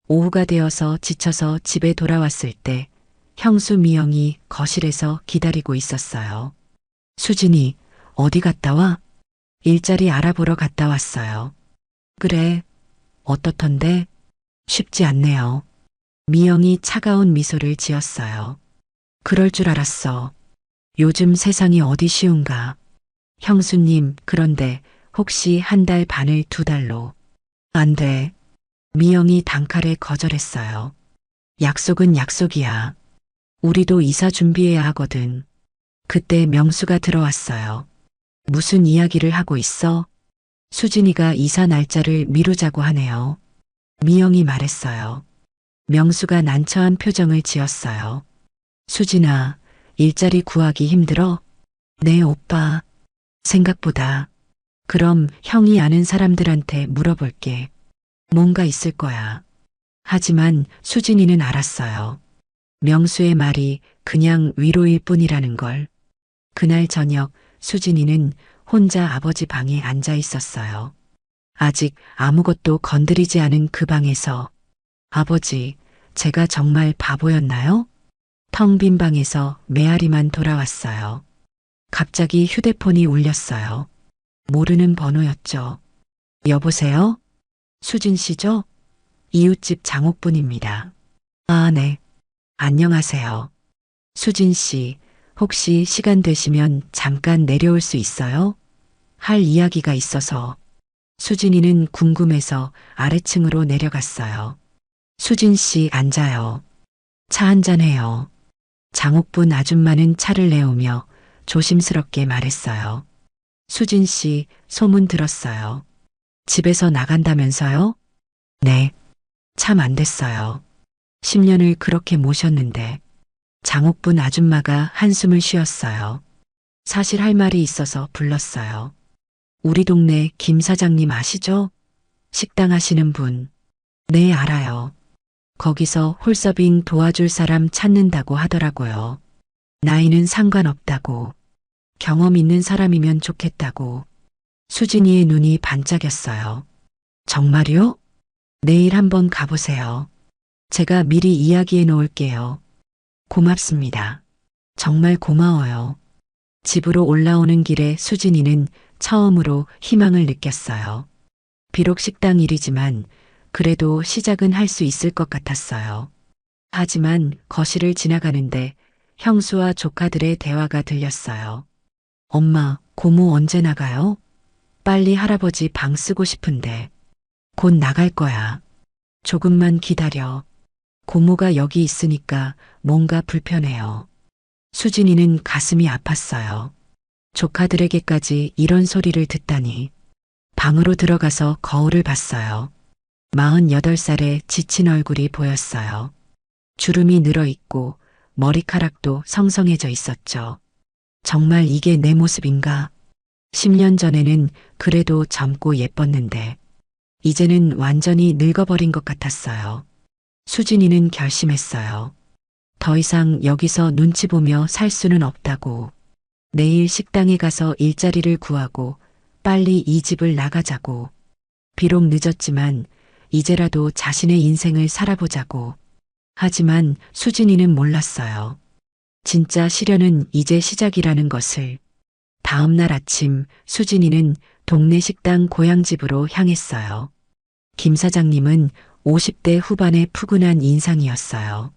오후가 되어서 지쳐서 집에 돌아왔을 때 형수 미영이 거실에서 기다리고 있었어요. 수진이, 어디 갔다 와? 일자리 알아보러 갔다 왔어요. 그래, 어떻던데? 쉽지 않네요. 미영이 차가운 미소를 지었어요. 그럴 줄 알았어. 요즘 세상이 어디 쉬운가. 형수님, 그런데 혹시 한 달 반을 2달로. 안 돼. 미영이 단칼에 거절했어요. 약속은 약속이야. 우리도 이사 준비해야 하거든. 그때 명수가 들어왔어요. 무슨 이야기를 하고 있어? 수진이가 이사 날짜를 미루자고 하네요. 미영이 말했어요. 명수가 난처한 표정을 지었어요. 수진아, 일자리 구하기 힘들어? 네, 오빠. 생각보다. 그럼 형이 아는 사람들한테 물어볼게. 뭔가 있을 거야. 하지만 수진이는 알았어요. 명수의 말이 그냥 위로일 뿐이라는 걸. 그날 저녁 수진이는 혼자 아버지 방에 앉아 있었어요. 아직 아무것도 건드리지 않은 그 방에서 아버지, 제가 정말 바보였나요? 텅 빈 방에서 메아리만 돌아왔어요. 갑자기 휴대폰이 울렸어요. 모르는 번호였죠. 여보세요? 수진 씨죠? 이웃집 장옥분입니다. 아, 네. 안녕하세요. 수진 씨, 혹시 시간 되시면 잠깐 내려올 수 있어요? 할 이야기가 있어서. 수진이는 궁금해서 아래층으로 내려갔어요. 수진 씨 앉아요. 차 한잔 해요. 장옥분 아줌마는 차를 내오며 조심스럽게 말했어요. 수진 씨, 소문 들었어요. 집에서 나간다면서요? 네. 참 안 됐어요. 10년을 그렇게 모셨는데. 장옥분 아줌마가 한숨을 쉬었어요. 사실 할 말이 있어서 불렀어요. 우리 동네 김 사장님 아시죠? 식당 하시는 분. 네, 알아요. 거기서 홀서빙 도와줄 사람 찾는다고 하더라고요. 나이는 상관없다고. 경험 있는 사람이면 좋겠다고. 수진이의 눈이 반짝였어요. 정말요? 내일 한번 가보세요. 제가 미리 이야기해 놓을게요. 고맙습니다. 정말 고마워요. 집으로 올라오는 길에 수진이는 처음으로 희망을 느꼈어요. 비록 식당 일이지만 그래도 시작은 할 수 있을 것 같았어요. 하지만 거실을 지나가는데 형수와 조카들의 대화가 들렸어요. 엄마, 고모 언제 나가요? 빨리 할아버지 방 쓰고 싶은데. 곧 나갈 거야. 조금만 기다려. 고모가 여기 있으니까 뭔가 불편해요. 수진이는 가슴이 아팠어요. 조카들에게까지 이런 소리를 듣다니. 방으로 들어가서 거울을 봤어요. 48살의 지친 얼굴이 보였어요. 주름이 늘어있고 머리카락도 성성해져 있었죠. 정말 이게 내 모습인가? 10년 전에는 그래도 젊고 예뻤는데 이제는 완전히 늙어버린 것 같았어요. 수진이는 결심했어요. 더 이상 여기서 눈치 보며 살 수는 없다고. 내일 식당에 가서 일자리를 구하고 빨리 이 집을 나가자고. 비록 늦었지만 이제라도 자신의 인생을 살아보자고. 하지만 수진이는 몰랐어요. 진짜 시련은 이제 시작이라는 것을. 다음 날 아침 수진이는 동네 식당 고향집으로 향했어요. 김 사장님은 50대 후반의 푸근한 인상이었어요.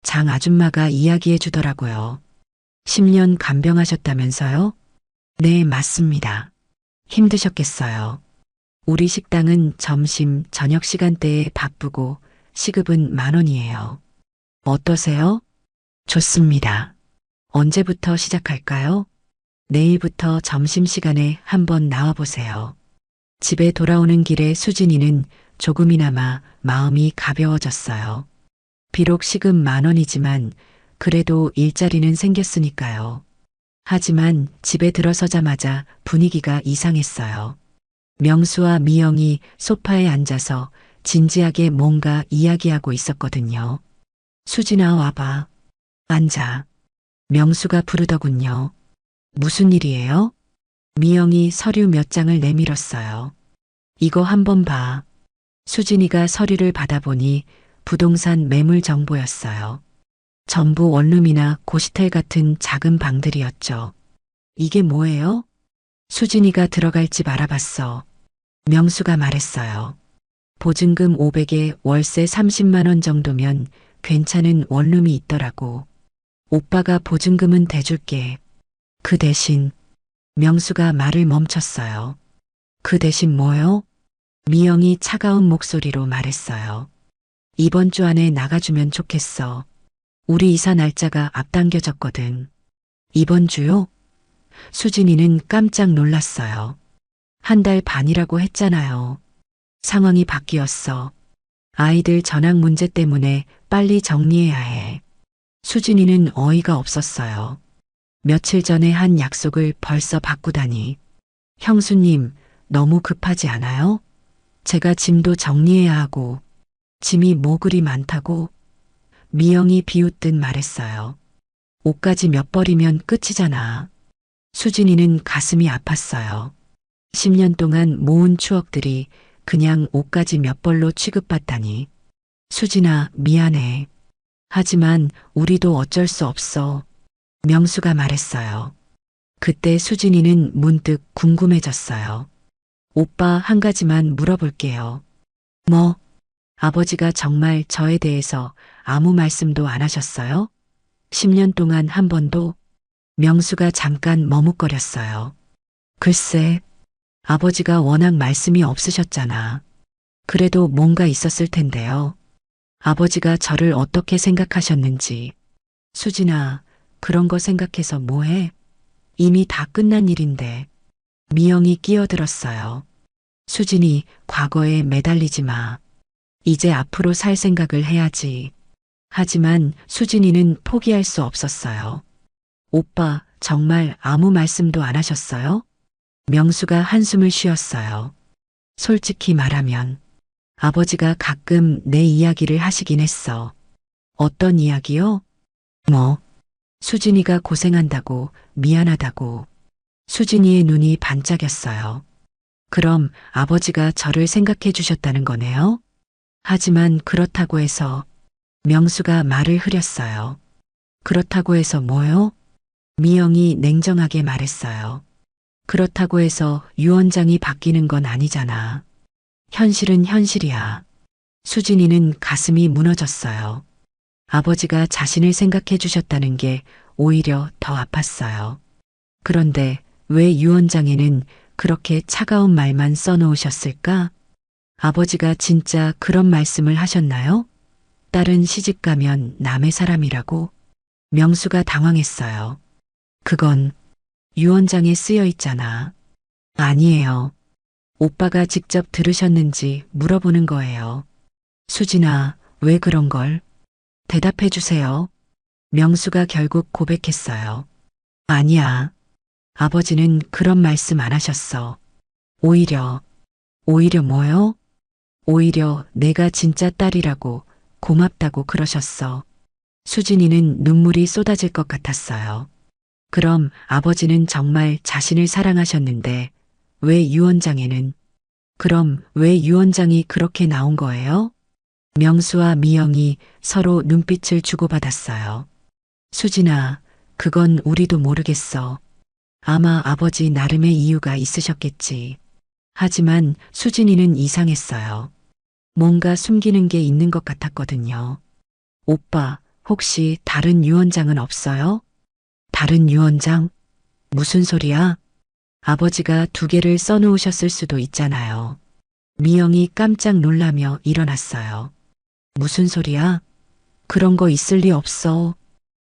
장 아줌마가 이야기해 주더라고요. 10년 간병하셨다면서요? 네, 맞습니다. 힘드셨겠어요. 우리 식당은 점심, 저녁 시간대에 바쁘고 시급은 10,000원이에요. 어떠세요? 좋습니다. 언제부터 시작할까요? 내일부터 점심시간에 한번 나와보세요. 집에 돌아오는 길에 수진이는 조금이나마 마음이 가벼워졌어요. 비록 시급 10,000원이지만 그래도 일자리는 생겼으니까요. 하지만 집에 들어서자마자 분위기가 이상했어요. 명수와 미영이 소파에 앉아서 진지하게 뭔가 이야기하고 있었거든요. 수진아, 와봐. 앉아. 명수가 부르더군요. 무슨 일이에요? 미영이 서류 몇 장을 내밀었어요. 이거 한번 봐. 수진이가 서류를 받아보니 부동산 매물 정보였어요. 전부 원룸이나 고시텔 같은 작은 방들이었죠. 이게 뭐예요? 수진이가 들어갈 집 알아봤어. 명수가 말했어요. 보증금 500에 월세 30만 원 정도면 괜찮은 원룸이 있더라고. 오빠가 보증금은 대줄게. 그 대신. 명수가 말을 멈췄어요. 그 대신 뭐요? 미영이 차가운 목소리로 말했어요. 이번 주 안에 나가주면 좋겠어. 우리 이사 날짜가 앞당겨졌거든. 이번 주요? 수진이는 깜짝 놀랐어요. 1달 반이라고 했잖아요. 상황이 바뀌었어. 아이들 전학 문제 때문에 빨리 정리해야 해. 수진이는 어이가 없었어요. 며칠 전에 한 약속을 벌써 바꾸다니. 형수님, 너무 급하지 않아요? 제가 짐도 정리해야 하고. 짐이 뭐 그리 많다고? 미영이 비웃듯 말했어요. 옷까지 몇 벌이면 끝이잖아. 수진이는 가슴이 아팠어요. 10년 동안 모은 추억들이 그냥 옷까지 몇 벌로 취급받다니. 수진아, 미안해. 하지만 우리도 어쩔 수 없어. 명수가 말했어요. 그때 수진이는 문득 궁금해졌어요. 오빠, 한 가지만 물어볼게요. 뭐? 아버지가 정말 저에 대해서 아무 말씀도 안 하셨어요? 10년 동안 한 번도? 명수가 잠깐 머뭇거렸어요. 글쎄, 아버지가 워낙 말씀이 없으셨잖아. 그래도 뭔가 있었을 텐데요. 아버지가 저를 어떻게 생각하셨는지. 수진아, 그런 거 생각해서 뭐해? 이미 다 끝난 일인데. 미영이 끼어들었어요. 수진이, 과거에 매달리지 마. 이제 앞으로 살 생각을 해야지. 하지만 수진이는 포기할 수 없었어요. 오빠, 정말 아무 말씀도 안 하셨어요? 명수가 한숨을 쉬었어요. 솔직히 말하면 아버지가 가끔 내 이야기를 하시긴 했어. 어떤 이야기요? 뭐? 수진이가 고생한다고, 미안하다고. 수진이의 눈이 반짝였어요. 그럼 아버지가 저를 생각해 주셨다는 거네요? 하지만 그렇다고 해서. 명수가 말을 흐렸어요. 그렇다고 해서 뭐요? 미영이 냉정하게 말했어요. 그렇다고 해서 유 원장이 바뀌는 건 아니잖아. 현실은 현실이야. 수진이는 가슴이 무너졌어요. 아버지가 자신을 생각해 주셨다는 게 오히려 더 아팠어요. 그런데 왜 유 원장에는 그렇게 차가운 말만 써놓으셨을까? 아버지가 진짜 그런 말씀을 하셨나요? 딸은 시집가면 남의 사람이라고? 명수가 당황했어요. 그건 유 원장에 쓰여 있잖아. 아니에요. 오빠가 직접 들으셨는지 물어보는 거예요. 수진아, 왜 그런 걸? 대답해 주세요. 명수가 결국 고백했어요. 아니야. 아버지는 그런 말씀 안 하셨어. 오히려 뭐요? 오히려 내가 진짜 딸이라고 고맙다고 그러셨어. 수진이는 눈물이 쏟아질 것 같았어요. 그럼 아버지는 정말 자신을 사랑하셨는데 왜 유 원장에는? 그럼 왜 유 원장이 그렇게 나온 거예요? 명수와 미영이 서로 눈빛을 주고받았어요. 수진아, 그건 우리도 모르겠어. 아마 아버지 나름의 이유가 있으셨겠지. 하지만 수진이는 이상했어요. 뭔가 숨기는 게 있는 것 같았거든요. 오빠, 혹시 다른 유 원장은 없어요? 다른 유 원장? 무슨 소리야? 아버지가 2개를 써놓으셨을 수도 있잖아요. 미영이 깜짝 놀라며 일어났어요. 무슨 소리야? 그런 거 있을 리 없어.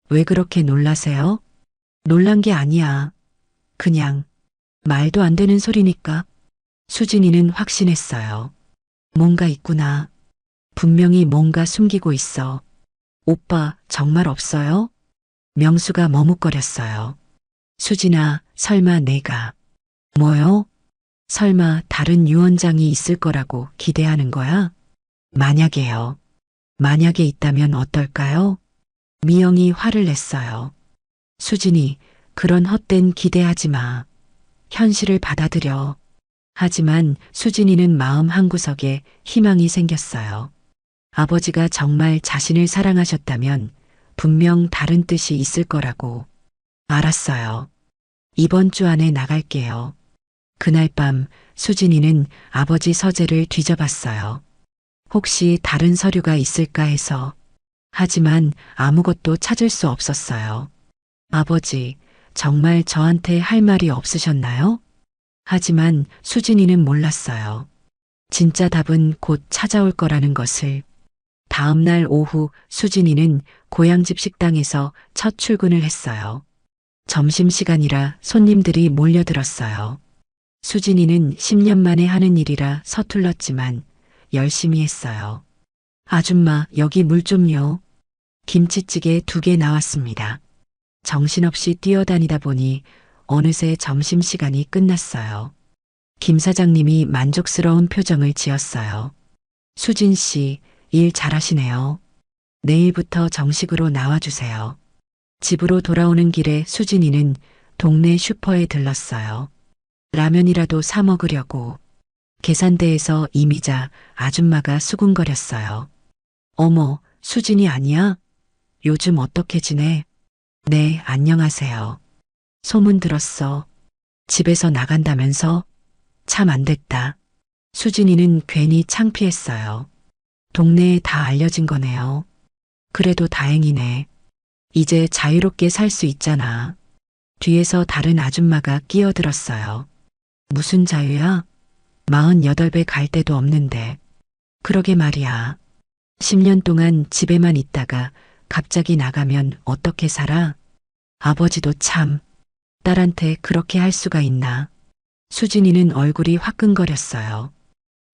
왜 그렇게 놀라세요? 놀란 게 아니야. 그냥 말도 안 되는 소리니까. 수진이는 확신했어요. 뭔가 있구나. 분명히 뭔가 숨기고 있어. 오빠, 정말 없어요? 명수가 머뭇거렸어요. 수진아, 설마 내가. 뭐요? 설마 다른 유 원장이 있을 거라고 기대하는 거야? 만약에요. 만약에 있다면 어떨까요? 미영이 화를 냈어요. 수진이, 그런 헛된 기대하지 마. 현실을 받아들여. 하지만 수진이는 마음 한구석에 희망이 생겼어요. 아버지가 정말 자신을 사랑하셨다면 분명 다른 뜻이 있을 거라고. 알았어요. 이번 주 안에 나갈게요. 그날 밤 수진이는 아버지 서재를 뒤져봤어요. 혹시 다른 서류가 있을까 해서. 하지만 아무것도 찾을 수 없었어요. 아버지, 정말 저한테 할 말이 없으셨나요? 하지만 수진이는 몰랐어요. 진짜 답은 곧 찾아올 거라는 것을. 다음 날 오후 수진이는 고향집 식당에서 첫 출근을 했어요. 점심시간이라 손님들이 몰려들었어요. 수진이는 10년 만에 하는 일이라 서툴렀지만 열심히 했어요. 아줌마, 여기 물 좀요. 김치찌개 2개 나왔습니다. 정신없이 뛰어다니다 보니 어느새 점심시간이 끝났어요. 김 사장님이 만족스러운 표정을 지었어요. 수진 씨, 일 잘하시네요. 내일부터 정식으로 나와주세요. 집으로 돌아오는 길에 수진이는 동네 슈퍼에 들렀어요. 라면이라도 사 먹으려고. 계산대에서 이미자 아줌마가 수군거렸어요. 어머, 수진이 아니야? 요즘 어떻게 지내? 네, 안녕하세요. 소문 들었어. 집에서 나간다면서? 참 안 됐다. 수진이는 괜히 창피했어요. 동네에 다 알려진 거네요. 그래도 다행이네. 이제 자유롭게 살 수 있잖아. 뒤에서 다른 아줌마가 끼어들었어요. 무슨 자유야? 48배 갈 데도 없는데. 그러게 말이야. 10년 동안 집에만 있다가 갑자기 나가면 어떻게 살아? 아버지도 참. 딸한테 그렇게 할 수가 있나. 수진이는 얼굴이 화끈거렸어요.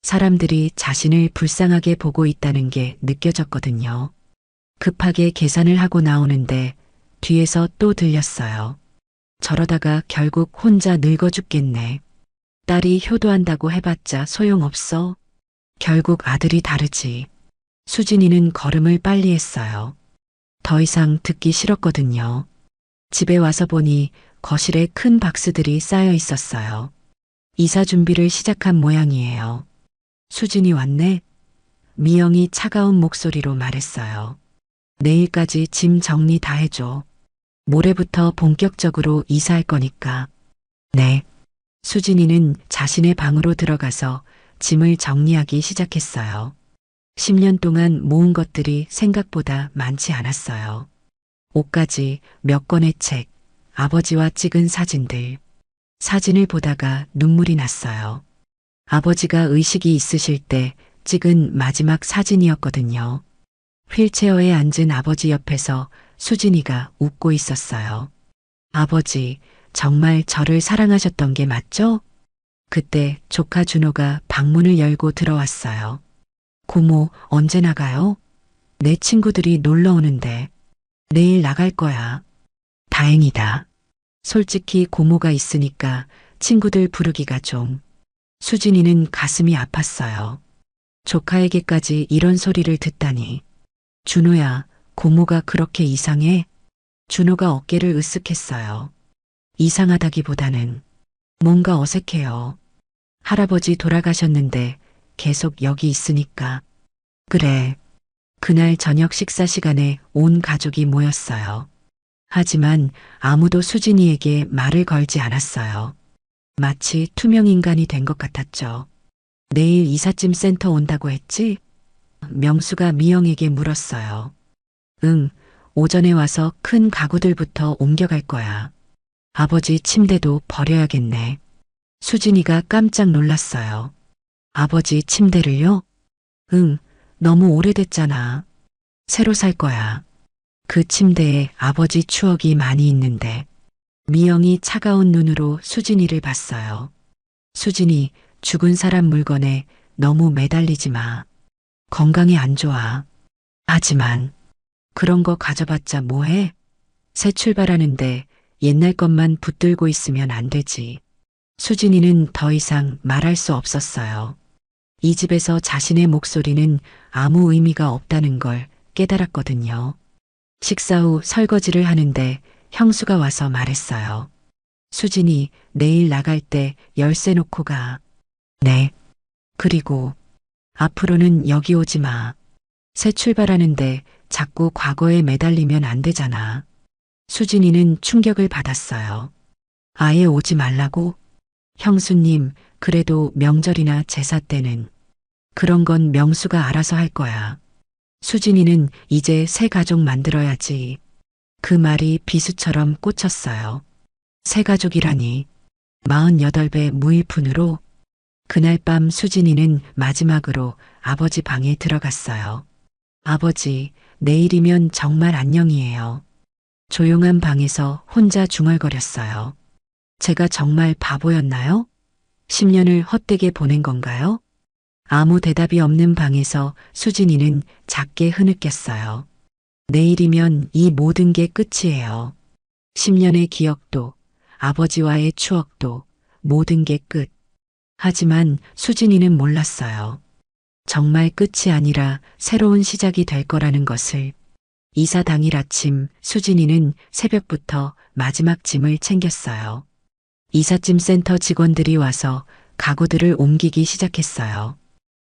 사람들이 자신을 불쌍하게 보고 있다는 게 느껴졌거든요. 급하게 계산을 하고 나오는데 뒤에서 또 들렸어요. 저러다가 결국 혼자 늙어 죽겠네. 딸이 효도한다고 해봤자 소용없어. 결국 아들이 다르지. 수진이는 걸음을 빨리 했어요. 더 이상 듣기 싫었거든요. 집에 와서 보니 거실에 큰 박스들이 쌓여 있었어요. 이사 준비를 시작한 모양이에요. 수진이 왔네? 미영이 차가운 목소리로 말했어요. 내일까지 짐 정리 다 해줘. 모레부터 본격적으로 이사할 거니까. 네. 수진이는 자신의 방으로 들어가서 짐을 정리하기 시작했어요. 10년 동안 모은 것들이 생각보다 많지 않았어요. 옷가지, 몇 권의 책, 아버지와 찍은 사진들. 사진을 보다가 눈물이 났어요. 아버지가 의식이 있으실 때 찍은 마지막 사진이었거든요. 휠체어에 앉은 아버지 옆에서 수진이가 웃고 있었어요. 아버지, 정말 저를 사랑하셨던 게 맞죠? 그때 조카 준호가 방문을 열고 들어왔어요. 고모, 언제 나가요? 내 친구들이 놀러 오는데. 내일 나갈 거야. 다행이다. 솔직히 고모가 있으니까 친구들 부르기가 좀. 수진이는 가슴이 아팠어요. 조카에게까지 이런 소리를 듣다니. 준호야, 고모가 그렇게 이상해? 준호가 어깨를 으쓱했어요. 이상하다기보다는 뭔가 어색해요. 할아버지 돌아가셨는데 계속 여기 있으니까. 그래. 그날 저녁 식사 시간에 온 가족이 모였어요. 하지만 아무도 수진이에게 말을 걸지 않았어요. 마치 투명인간이 된 것 같았죠. 내일 이삿짐 센터 온다고 했지? 명수가 미영에게 물었어요. 응, 오전에 와서 큰 가구들부터 옮겨갈 거야. 아버지 침대도 버려야겠네. 수진이가 깜짝 놀랐어요. 아버지 침대를요? 응, 너무 오래됐잖아. 새로 살 거야. 그 침대에 아버지 추억이 많이 있는데. 미영이 차가운 눈으로 수진이를 봤어요. 수진이, 죽은 사람 물건에 너무 매달리지 마. 건강에 안 좋아. 하지만 그런 거 가져봤자 뭐해? 새 출발하는데 옛날 것만 붙들고 있으면 안 되지. 수진이는 더 이상 말할 수 없었어요. 이 집에서 자신의 목소리는 아무 의미가 없다는 걸 깨달았거든요. 식사 후 설거지를 하는데 형수가 와서 말했어요. 수진이, 내일 나갈 때 열쇠 놓고 가. 네. 그리고 앞으로는 여기 오지 마. 새 출발하는데 자꾸 과거에 매달리면 안 되잖아. 수진이는 충격을 받았어요. 아예 오지 말라고? 형수님, 그래도 명절이나 제사 때는. 그런 건 명수가 알아서 할 거야. 수진이는 이제 새 가족 만들어야지. 그 말이 비수처럼 꽂혔어요. 새 가족이라니. 48배 무일푼으로. 그날 밤 수진이는 마지막으로 아버지 방에 들어갔어요. 아버지, 내일이면 정말 안녕이에요. 조용한 방에서 혼자 중얼거렸어요. 제가 정말 바보였나요? 10년을 헛되게 보낸 건가요? 아무 대답이 없는 방에서 수진이는 작게 흐느꼈어요. 내일이면 이 모든 게 끝이에요. 10년의 기억도, 아버지와의 추억도, 모든 게 끝. 하지만 수진이는 몰랐어요. 정말 끝이 아니라 새로운 시작이 될 거라는 것을. 이사 당일 아침 수진이는 새벽부터 마지막 짐을 챙겼어요. 이삿짐 센터 직원들이 와서 가구들을 옮기기 시작했어요.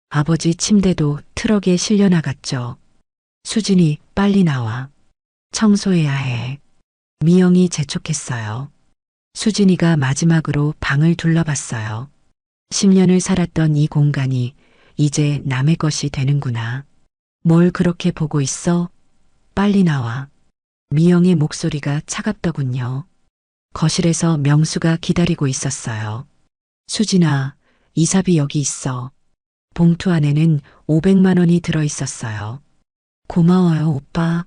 아버지 침대도 트럭에 실려 나갔죠. 수진이, 빨리 나와. 청소해야 해. 미영이 재촉했어요. 수진이가 마지막으로 방을 둘러봤어요. 10년을 살았던 이 공간이 이제 남의 것이 되는구나. 뭘 그렇게 보고 있어? 빨리 나와. 미영의 목소리가 차갑더군요. 거실에서 명수가 기다리고 있었어요. 수진아, 이사비 여기 있어. 봉투 안에는 500만 원이 들어 있었어요. 고마워요, 오빠.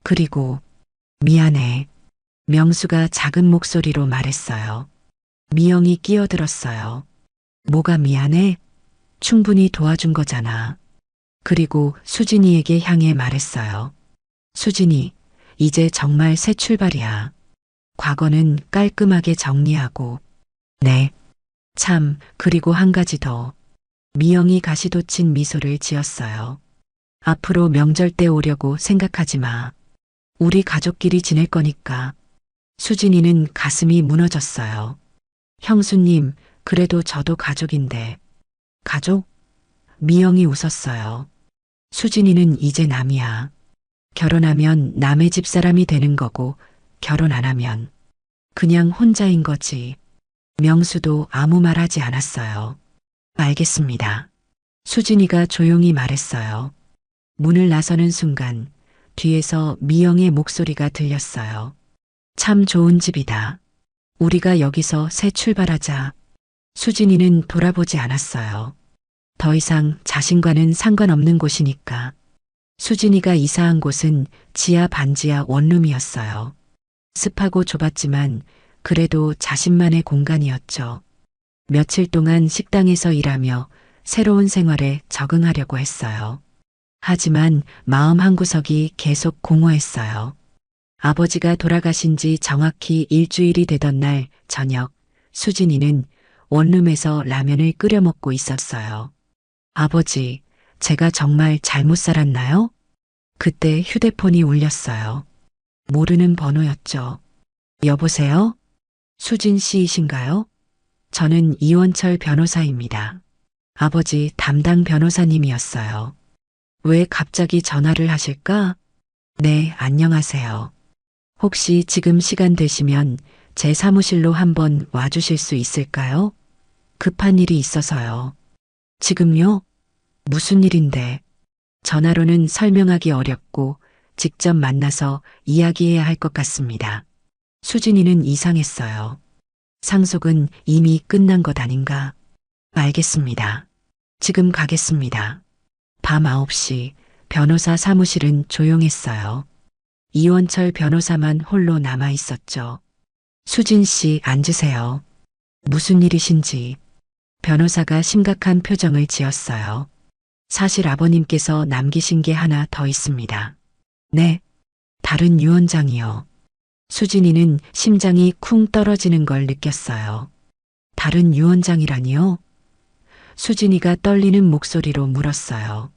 그리고 미안해. 명수가 작은 목소리로 말했어요. 미영이 끼어들었어요. 뭐가 미안해? 충분히 도와준 거잖아. 그리고 수진이에게 향해 말했어요. 수진이, 이제 정말 새 출발이야. 과거는 깔끔하게 정리하고. 네. 참, 그리고 한 가지 더. 미영이 가시돋친 미소를 지었어요. 앞으로 명절 때 오려고 생각하지 마. 우리 가족끼리 지낼 거니까. 수진이는 가슴이 무너졌어요. 형수님, 그래도 저도 가족인데. 가족? 미영이 웃었어요. 수진이는 이제 남이야. 결혼하면 남의 집 사람이 되는 거고 결혼 안 하면 그냥 혼자인 거지. 명수도 아무 말 하지 않았어요. 알겠습니다. 수진이가 조용히 말했어요. 문을 나서는 순간 뒤에서 미영의 목소리가 들렸어요. 참 좋은 집이다. 우리가 여기서 새 출발하자. 수진이는 돌아보지 않았어요. 더 이상 자신과는 상관없는 곳이니까. 수진이가 이사한 곳은 지하 반지하 원룸이었어요. 습하고 좁았지만 그래도 자신만의 공간이었죠. 며칠 동안 식당에서 일하며 새로운 생활에 적응하려고 했어요. 하지만 마음 한구석이 계속 공허했어요. 아버지가 돌아가신 지 정확히 일주일이 되던 날 저녁, 수진이는 원룸에서 라면을 끓여 먹고 있었어요. 아버지, 제가 정말 잘못 살았나요? 그때 휴대폰이 울렸어요. 모르는 번호였죠. 여보세요? 수진 씨이신가요? 저는 이원철 변호사입니다. 아버지 담당 변호사님이었어요. 왜 갑자기 전화를 하실까? 네, 안녕하세요. 혹시 지금 시간 되시면 제 사무실로 한번 와주실 수 있을까요? 급한 일이 있어서요. 지금요? 무슨 일인데? 전화로는 설명하기 어렵고 직접 만나서 이야기해야 할 것 같습니다. 수진이는 이상했어요. 상속은 이미 끝난 것 아닌가? 알겠습니다. 지금 가겠습니다. 밤 9시 변호사 사무실은 조용했어요. 이원철 변호사만 홀로 남아 있었죠. 수진 씨 앉으세요. 무슨 일이신지. 변호사가 심각한 표정을 지었어요. 사실 아버님께서 남기신 게 하나 더 있습니다. 네, 다른 유언장이요. 수진이는 심장이 쿵 떨어지는 걸 느꼈어요. 다른 유언장이라니요? 수진이가 떨리는 목소리로 물었어요.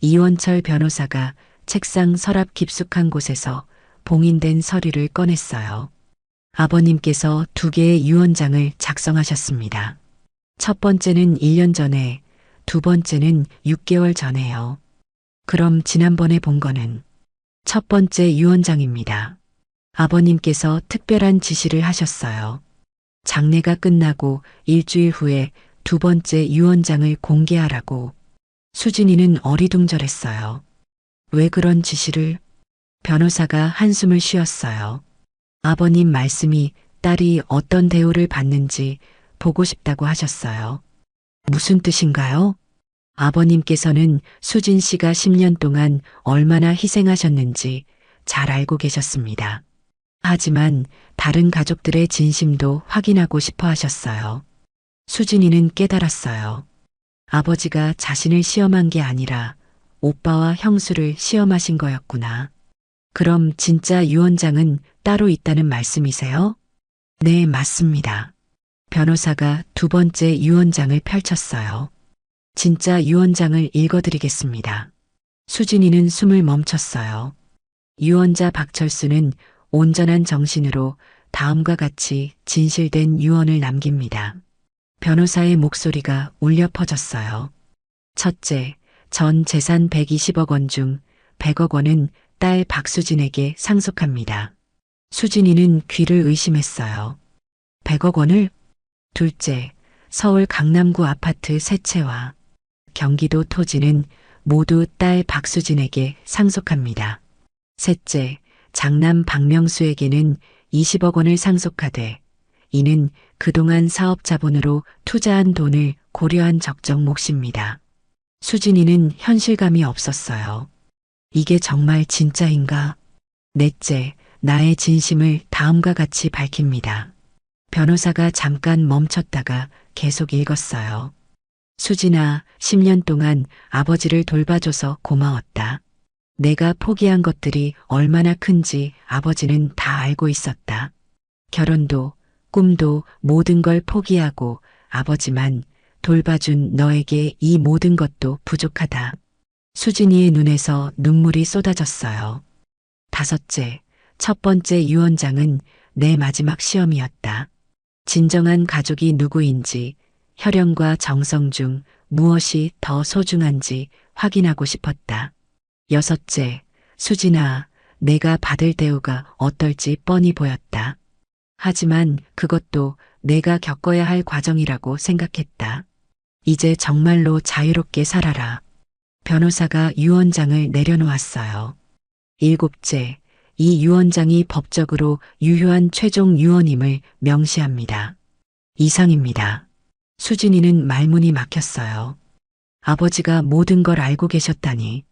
이원철 변호사가 책상 서랍 깊숙한 곳에서 봉인된 서류를 꺼냈어요. 아버님께서 2개의 유언장을 작성하셨습니다. 첫 번째는 1년 전에, 두 번째는 6개월 전에요. 그럼 지난번에 본 거는 첫 번째 유언장입니다. 아버님께서 특별한 지시를 하셨어요. 장례가 끝나고 일주일 후에 두 번째 유언장을 공개하라고. 수진이는 어리둥절했어요. 왜 그런 지시를? 변호사가 한숨을 쉬었어요. 아버님 말씀이 딸이 어떤 대우를 받는지 보고 싶다고 하셨어요. 무슨 뜻인가요? 아버님께서는 수진 씨가 10년 동안 얼마나 희생하셨는지 잘 알고 계셨습니다. 하지만 다른 가족들의 진심도 확인하고 싶어 하셨어요. 수진이는 깨달았어요. 아버지가 자신을 시험한 게 아니라 오빠와 형수를 시험하신 거였구나. 그럼 진짜 유언장은 따로 있다는 말씀이세요? 네, 맞습니다. 변호사가 두 번째 유언장을 펼쳤어요. 진짜 유언장을 읽어드리겠습니다. 수진이는 숨을 멈췄어요. 유언자 박철수는 온전한 정신으로 다음과 같이 진실된 유언을 남깁니다. 변호사의 목소리가 울려 퍼졌어요. 첫째, 전 재산 120억 원 중 100억 원은 딸 박수진에게 상속합니다. 수진이는 귀를 의심했어요. 100억 원을? 둘째, 서울 강남구 아파트 세 채와 경기도 토지는 모두 딸 박수진에게 상속합니다. 셋째, 장남 박명수에게는 20억 원을 상속하되 이는 그동안 사업 자본으로 투자한 돈을 고려한 적정 몫입니다. 수진이는 현실감이 없었어요. 이게 정말 진짜인가? 넷째, 나의 진심을 다음과 같이 밝힙니다. 변호사가 잠깐 멈췄다가 계속 읽었어요. 수진아, 10년 동안 아버지를 돌봐줘서 고마웠다. 내가 포기한 것들이 얼마나 큰지 아버지는 다 알고 있었다. 결혼도, 꿈도 모든 걸 포기하고 아버지만 돌봐준 너에게 이 모든 것도 부족하다. 수진이의 눈에서 눈물이 쏟아졌어요. 다섯째, 첫 번째 유언장은 내 마지막 시험이었다. 진정한 가족이 누구인지, 혈연과 정성 중 무엇이 더 소중한지 확인하고 싶었다. 여섯째, 수진아, 내가 받을 대우가 어떨지 뻔히 보였다. 하지만 그것도 내가 겪어야 할 과정이라고 생각했다. 이제 정말로 자유롭게 살아라. 변호사가 유언장을 내려놓았어요. 일곱째, 이 유언장이 법적으로 유효한 최종 유언임을 명시합니다. 이상입니다. 수진이는 말문이 막혔어요. 아버지가 모든 걸 알고 계셨다니.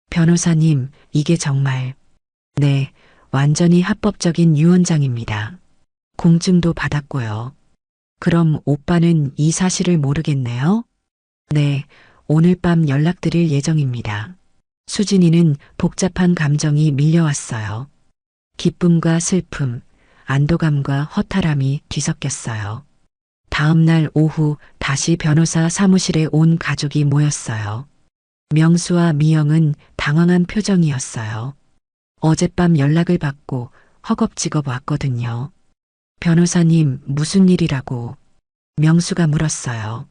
변호사님, 이게 정말... 네, 완전히 합법적인 유언장입니다. 공증도 받았고요. 그럼 오빠는 이 사실을 모르겠네요? 네, 오늘 밤 연락드릴 예정입니다. 수진이는 복잡한 감정이 밀려왔어요. 기쁨과 슬픔, 안도감과 허탈함이 뒤섞였어요. 다음 날 오후 다시 변호사 사무실에 온 가족이 모였어요. 명수와 미영은 당황한 표정이었어요. 어젯밤 연락을 받고 허겁지겁 왔거든요. 변호사님, 무슨 일이라고? 명수가 물었어요.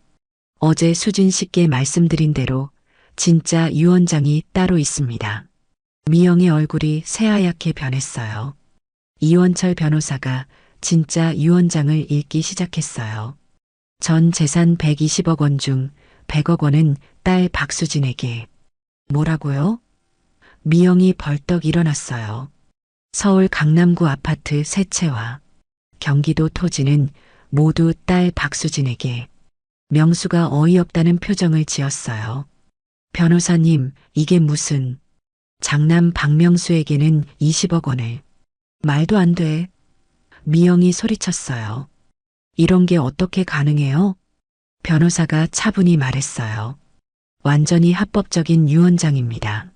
어제 수진 씨께 말씀드린 대로 진짜 유언장이 따로 있습니다. 미영의 얼굴이 새하얗게 변했어요. 이원철 변호사가 진짜 유언장을 읽기 시작했어요. 전 재산 120억 원 중 100억 원은 딸 박수진에게. 뭐라고요? 미영이 벌떡 일어났어요. 서울 강남구 아파트 세 채와 경기도 토지는 모두 딸 박수진에게. 명수가 어이없다는 표정을 지었어요. 변호사님, 이게 무슨... 장남 박명수에게는 20억 원을. 말도 안 돼. 미영이 소리쳤어요. 이런 게 어떻게 가능해요? 변호사가 차분히 말했어요. 완전히 합법적인 유언장입니다.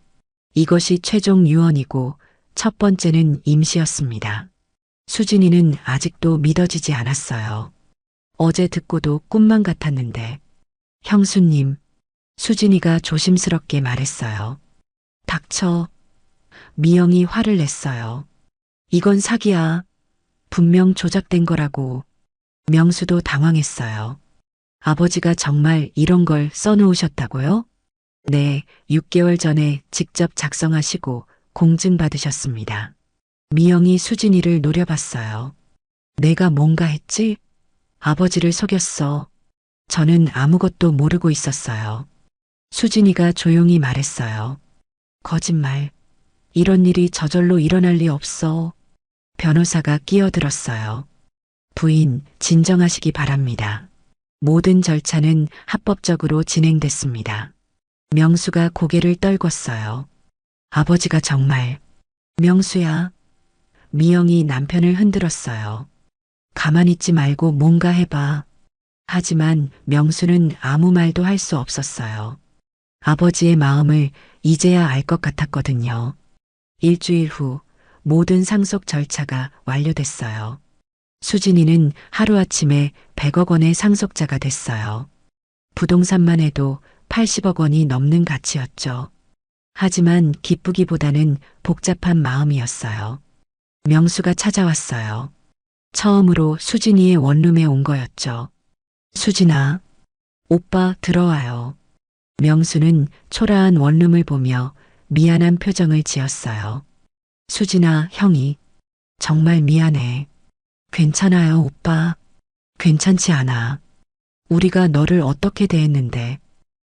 이것이 최종 유언이고 첫 번째는 임시였습니다. 수진이는 아직도 믿어지지 않았어요. 어제 듣고도 꿈만 같았는데. 형수님, 수진이가 조심스럽게 말했어요. 닥쳐. 미영이 화를 냈어요. 이건 사기야. 분명 조작된 거라고. 명수도 당황했어요. 아버지가 정말 이런 걸 써놓으셨다고요? 네, 6개월 전에 직접 작성하시고 공증받으셨습니다. 미영이 수진이를 노려봤어요. 내가 뭔가 했지? 아버지를 속였어. 저는 아무것도 모르고 있었어요. 수진이가 조용히 말했어요. 거짓말. 이런 일이 저절로 일어날 리 없어. 변호사가 끼어들었어요. 부인, 진정하시기 바랍니다. 모든 절차는 합법적으로 진행됐습니다. 명수가 고개를 떨궜어요. 아버지가 정말... 명수야. 미영이 남편을 흔들었어요. 가만히 있지 말고 뭔가 해봐. 하지만 명수는 아무 말도 할 수 없었어요. 아버지의 마음을 이제야 알 것 같았거든요. 일주일 후 모든 상속 절차가 완료됐어요. 수진이는 하루아침에 100억 원의 상속자가 됐어요. 부동산만 해도 80억 원이 넘는 가치였죠. 하지만 기쁘기보다는 복잡한 마음이었어요. 명수가 찾아왔어요. 처음으로 수진이의 원룸에 온 거였죠. 수진아, 오빠 들어와요. 명수는 초라한 원룸을 보며 미안한 표정을 지었어요. 수진아, 형이 정말 미안해. 괜찮아요, 오빠. 괜찮지 않아. 우리가 너를 어떻게 대했는데.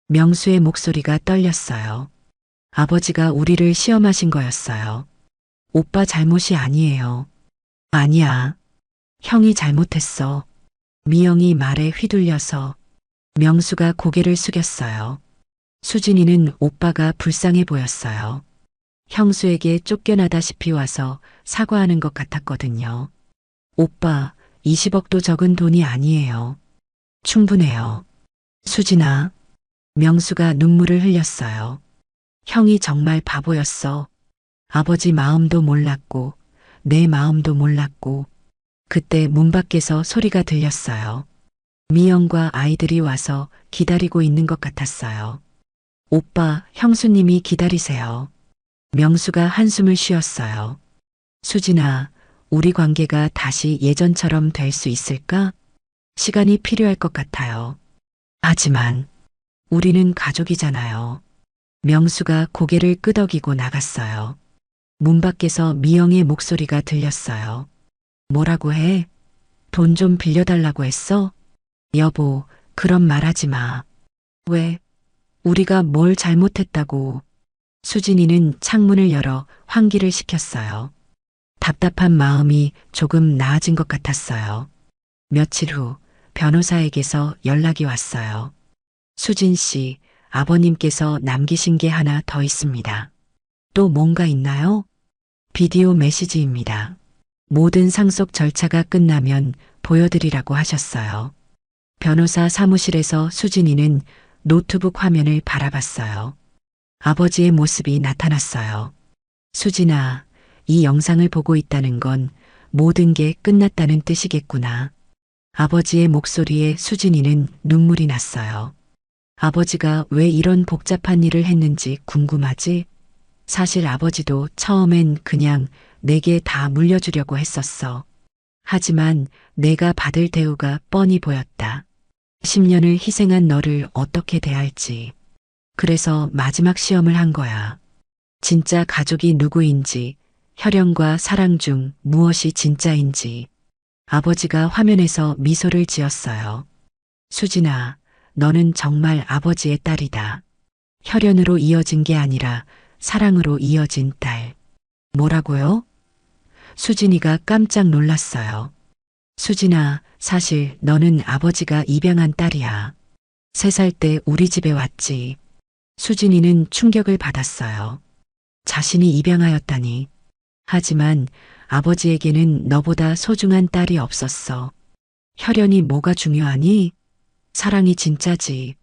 명수의 목소리가 떨렸어요. 아버지가 우리를 시험하신 거였어요. 오빠 잘못이 아니에요. 아니야. 형이 잘못했어. 미영이 말에 휘둘려서 명수가 고개를 숙였어요. 수진이는 오빠가 불쌍해 보였어요. 형수에게 쫓겨나다시피 와서 사과하는 것 같았거든요. 오빠, 20억도 적은 돈이 아니에요. 충분해요. 수진아. 명수가 눈물을 흘렸어요. 형이 정말 바보였어. 아버지 마음도 몰랐고 내 마음도 몰랐고. 그때 문 밖에서 소리가 들렸어요. 미영과 아이들이 와서 기다리고 있는 것 같았어요. 오빠, 형수님이 기다리세요. 명수가 한숨을 쉬었어요. 수진아, 우리 관계가 다시 예전처럼 될 수 있을까? 시간이 필요할 것 같아요. 하지만 우리는 가족이잖아요. 명수가 고개를 끄덕이고 나갔어요. 문 밖에서 미영의 목소리가 들렸어요. 뭐라고 해? 돈 좀 빌려달라고 했어? 여보, 그런 말 하지 마. 왜? 우리가 뭘 잘못했다고. 수진이는 창문을 열어 환기를 시켰어요. 답답한 마음이 조금 나아진 것 같았어요. 며칠 후 변호사에게서 연락이 왔어요. 수진 씨, 아버님께서 남기신 게 하나 더 있습니다. 또 뭔가 있나요? 비디오 메시지입니다. 모든 상속 절차가 끝나면 보여드리라고 하셨어요. 변호사 사무실에서 수진이는 노트북 화면을 바라봤어요. 아버지의 모습이 나타났어요. 수진아, 이 영상을 보고 있다는 건 모든 게 끝났다는 뜻이겠구나. 아버지의 목소리에 수진이는 눈물이 났어요. 아버지가 왜 이런 복잡한 일을 했는지 궁금하지? 사실 아버지도 처음엔 그냥 내게 다 물려주려고 했었어. 하지만 내가 받을 대우가 뻔히 보였다. 10년을 희생한 너를 어떻게 대할지. 그래서 마지막 시험을 한 거야. 진짜 가족이 누구인지, 혈연과 사랑 중 무엇이 진짜인지. 아버지가 화면에서 미소를 지었어요. 수진아, 너는 정말 아버지의 딸이다. 혈연으로 이어진 게 아니라 사랑으로 이어진 딸. 뭐라고요? 수진이가 깜짝 놀랐어요. 수진아, 사실 너는 아버지가 입양한 딸이야. 3살 때 우리 집에 왔지. 수진이는 충격을 받았어요. 자신이 입양하였다니. 하지만 아버지에게는 너보다 소중한 딸이 없었어. 혈연이 뭐가 중요하니? 사랑이 진짜지.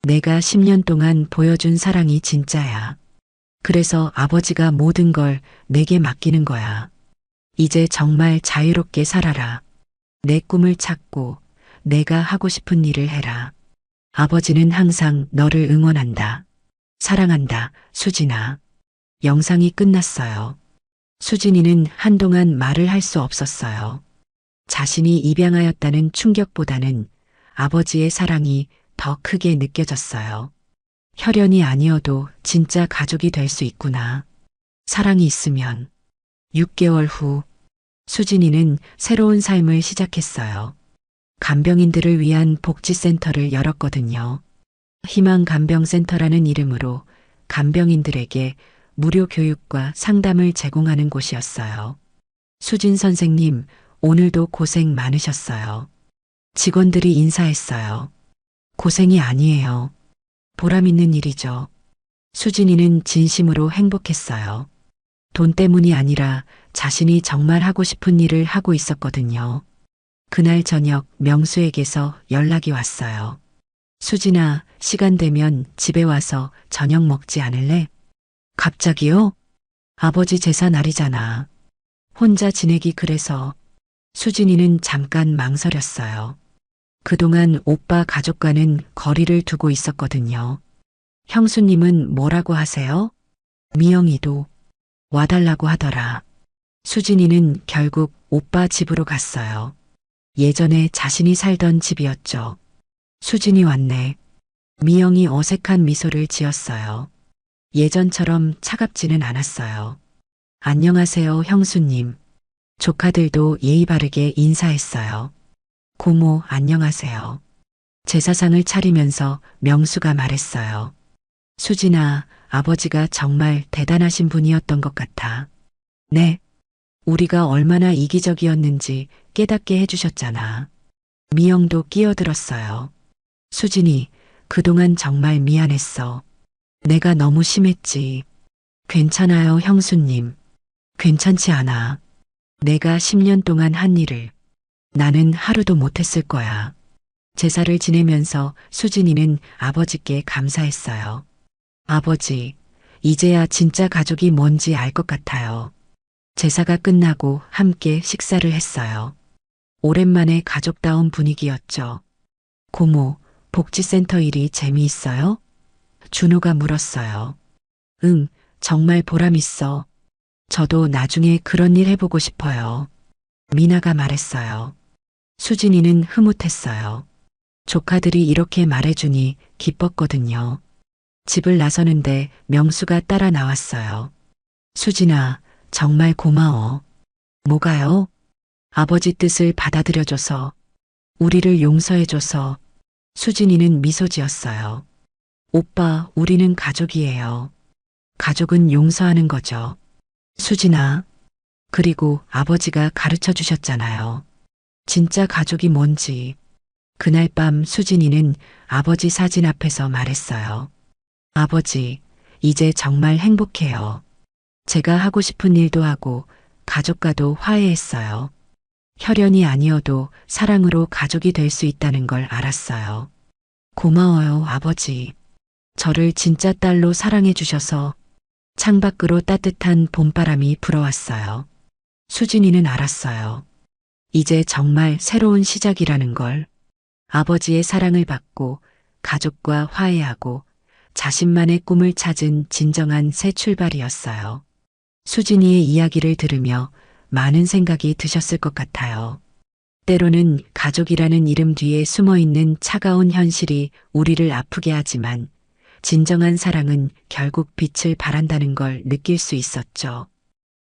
내가 10년 동안 보여준 사랑이 진짜야. 그래서 아버지가 모든 걸 내게 맡기는 거야. 이제 정말 자유롭게 살아라. 내 꿈을 찾고 내가 하고 싶은 일을 해라. 아버지는 항상 너를 응원한다. 사랑한다, 수진아. 영상이 끝났어요. 수진이는 한동안 말을 할 수 없었어요. 자신이 입양하였다는 충격보다는 아버지의 사랑이 더 크게 느껴졌어요. 혈연이 아니어도 진짜 가족이 될 수 있구나. 사랑이 있으면. 6개월 후 수진이는 새로운 삶을 시작했어요. 간병인들을 위한 복지센터를 열었거든요. 희망 간병센터라는 이름으로 간병인들에게 무료 교육과 상담을 제공하는 곳이었어요. 수진 선생님, 오늘도 고생 많으셨어요. 직원들이 인사했어요. 고생이 아니에요. 보람 있는 일이죠. 수진이는 진심으로 행복했어요. 돈 때문이 아니라 자신이 정말 하고 싶은 일을 하고 있었거든요. 그날 저녁 명수에게서 연락이 왔어요. 수진아, 시간 되면 집에 와서 저녁 먹지 않을래? 갑자기요? 아버지 제사 날이잖아. 혼자 지내기 그래서. 수진이는 잠깐 망설였어요. 그동안 오빠 가족과는 거리를 두고 있었거든요. 형수님은 뭐라고 하세요? 미영이도 와달라고 하더라. 수진이는 결국 오빠 집으로 갔어요. 예전에 자신이 살던 집이었죠. 수진이 왔네. 미영이 어색한 미소를 지었어요. 예전처럼 차갑지는 않았어요. 안녕하세요, 형수님. 조카들도 예의 바르게 인사했어요. 고모, 안녕하세요. 제사상을 차리면서 명수가 말했어요. 수진아, 아버지가 정말 대단하신 분이었던 것 같아. 네. 우리가 얼마나 이기적이었는지 깨닫게 해주셨잖아. 미영도 끼어들었어요. 수진이, 그동안 정말 미안했어. 내가 너무 심했지. 괜찮아요, 형수님. 괜찮지 않아. 내가 10년 동안 한 일을 나는 하루도 못했을 거야. 제사를 지내면서 수진이는 아버지께 감사했어요. 아버지, 이제야 진짜 가족이 뭔지 알 것 같아요. 제사가 끝나고 함께 식사를 했어요. 오랜만에 가족다운 분위기였죠. 고모, 복지센터 일이 재미있어요? 준호가 물었어요. 응, 정말 보람있어. 저도 나중에 그런 일 해보고 싶어요. 미나가 말했어요. 수진이는 흐뭇했어요. 조카들이 이렇게 말해주니 기뻤거든요. 집을 나서는데 명수가 따라 나왔어요. 수진아, 정말 고마워. 뭐가요? 아버지 뜻을 받아들여줘서, 우리를 용서해줘서. 수진이는 미소 지었어요. 오빠, 우리는 가족이에요. 가족은 용서하는 거죠. 수진아. 그리고 아버지가 가르쳐 주셨잖아요. 진짜 가족이 뭔지. 그날 밤 수진이는 아버지 사진 앞에서 말했어요. 아버지, 이제 정말 행복해요. 제가 하고 싶은 일도 하고 가족과도 화해했어요. 혈연이 아니어도 사랑으로 가족이 될 수 있다는 걸 알았어요. 고마워요, 아버지. 저를 진짜 딸로 사랑해 주셔서. 창밖으로 따뜻한 봄바람이 불어왔어요. 수진이는 알았어요. 이제 정말 새로운 시작이라는 걸. 아버지의 사랑을 받고 가족과 화해하고 자신만의 꿈을 찾은 진정한 새 출발이었어요. 수진이의 이야기를 들으며 많은 생각이 드셨을 것 같아요. 때로는 가족이라는 이름 뒤에 숨어 있는 차가운 현실이 우리를 아프게 하지만 진정한 사랑은 결국 빛을 발한다는 걸 느낄 수 있었죠.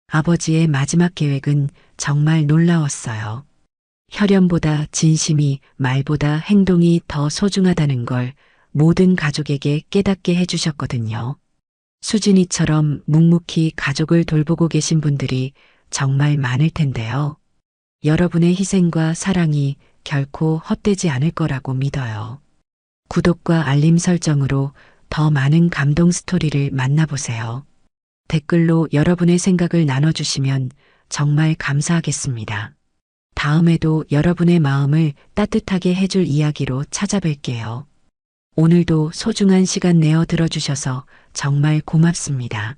아버지의 마지막 계획은 정말 놀라웠어요. 혈연보다 진심이, 말보다 행동이 더 소중하다는 걸 모든 가족에게 깨닫게 해주셨거든요. 수진이처럼 묵묵히 가족을 돌보고 계신 분들이 정말 많을 텐데요. 여러분의 희생과 사랑이 결코 헛되지 않을 거라고 믿어요. 구독과 알림 설정으로 더 많은 감동 스토리를 만나보세요. 댓글로 여러분의 생각을 나눠주시면 정말 감사하겠습니다. 다음에도 여러분의 마음을 따뜻하게 해줄 이야기로 찾아뵐게요. 오늘도 소중한 시간 내어 들어주셔서 정말 고맙습니다.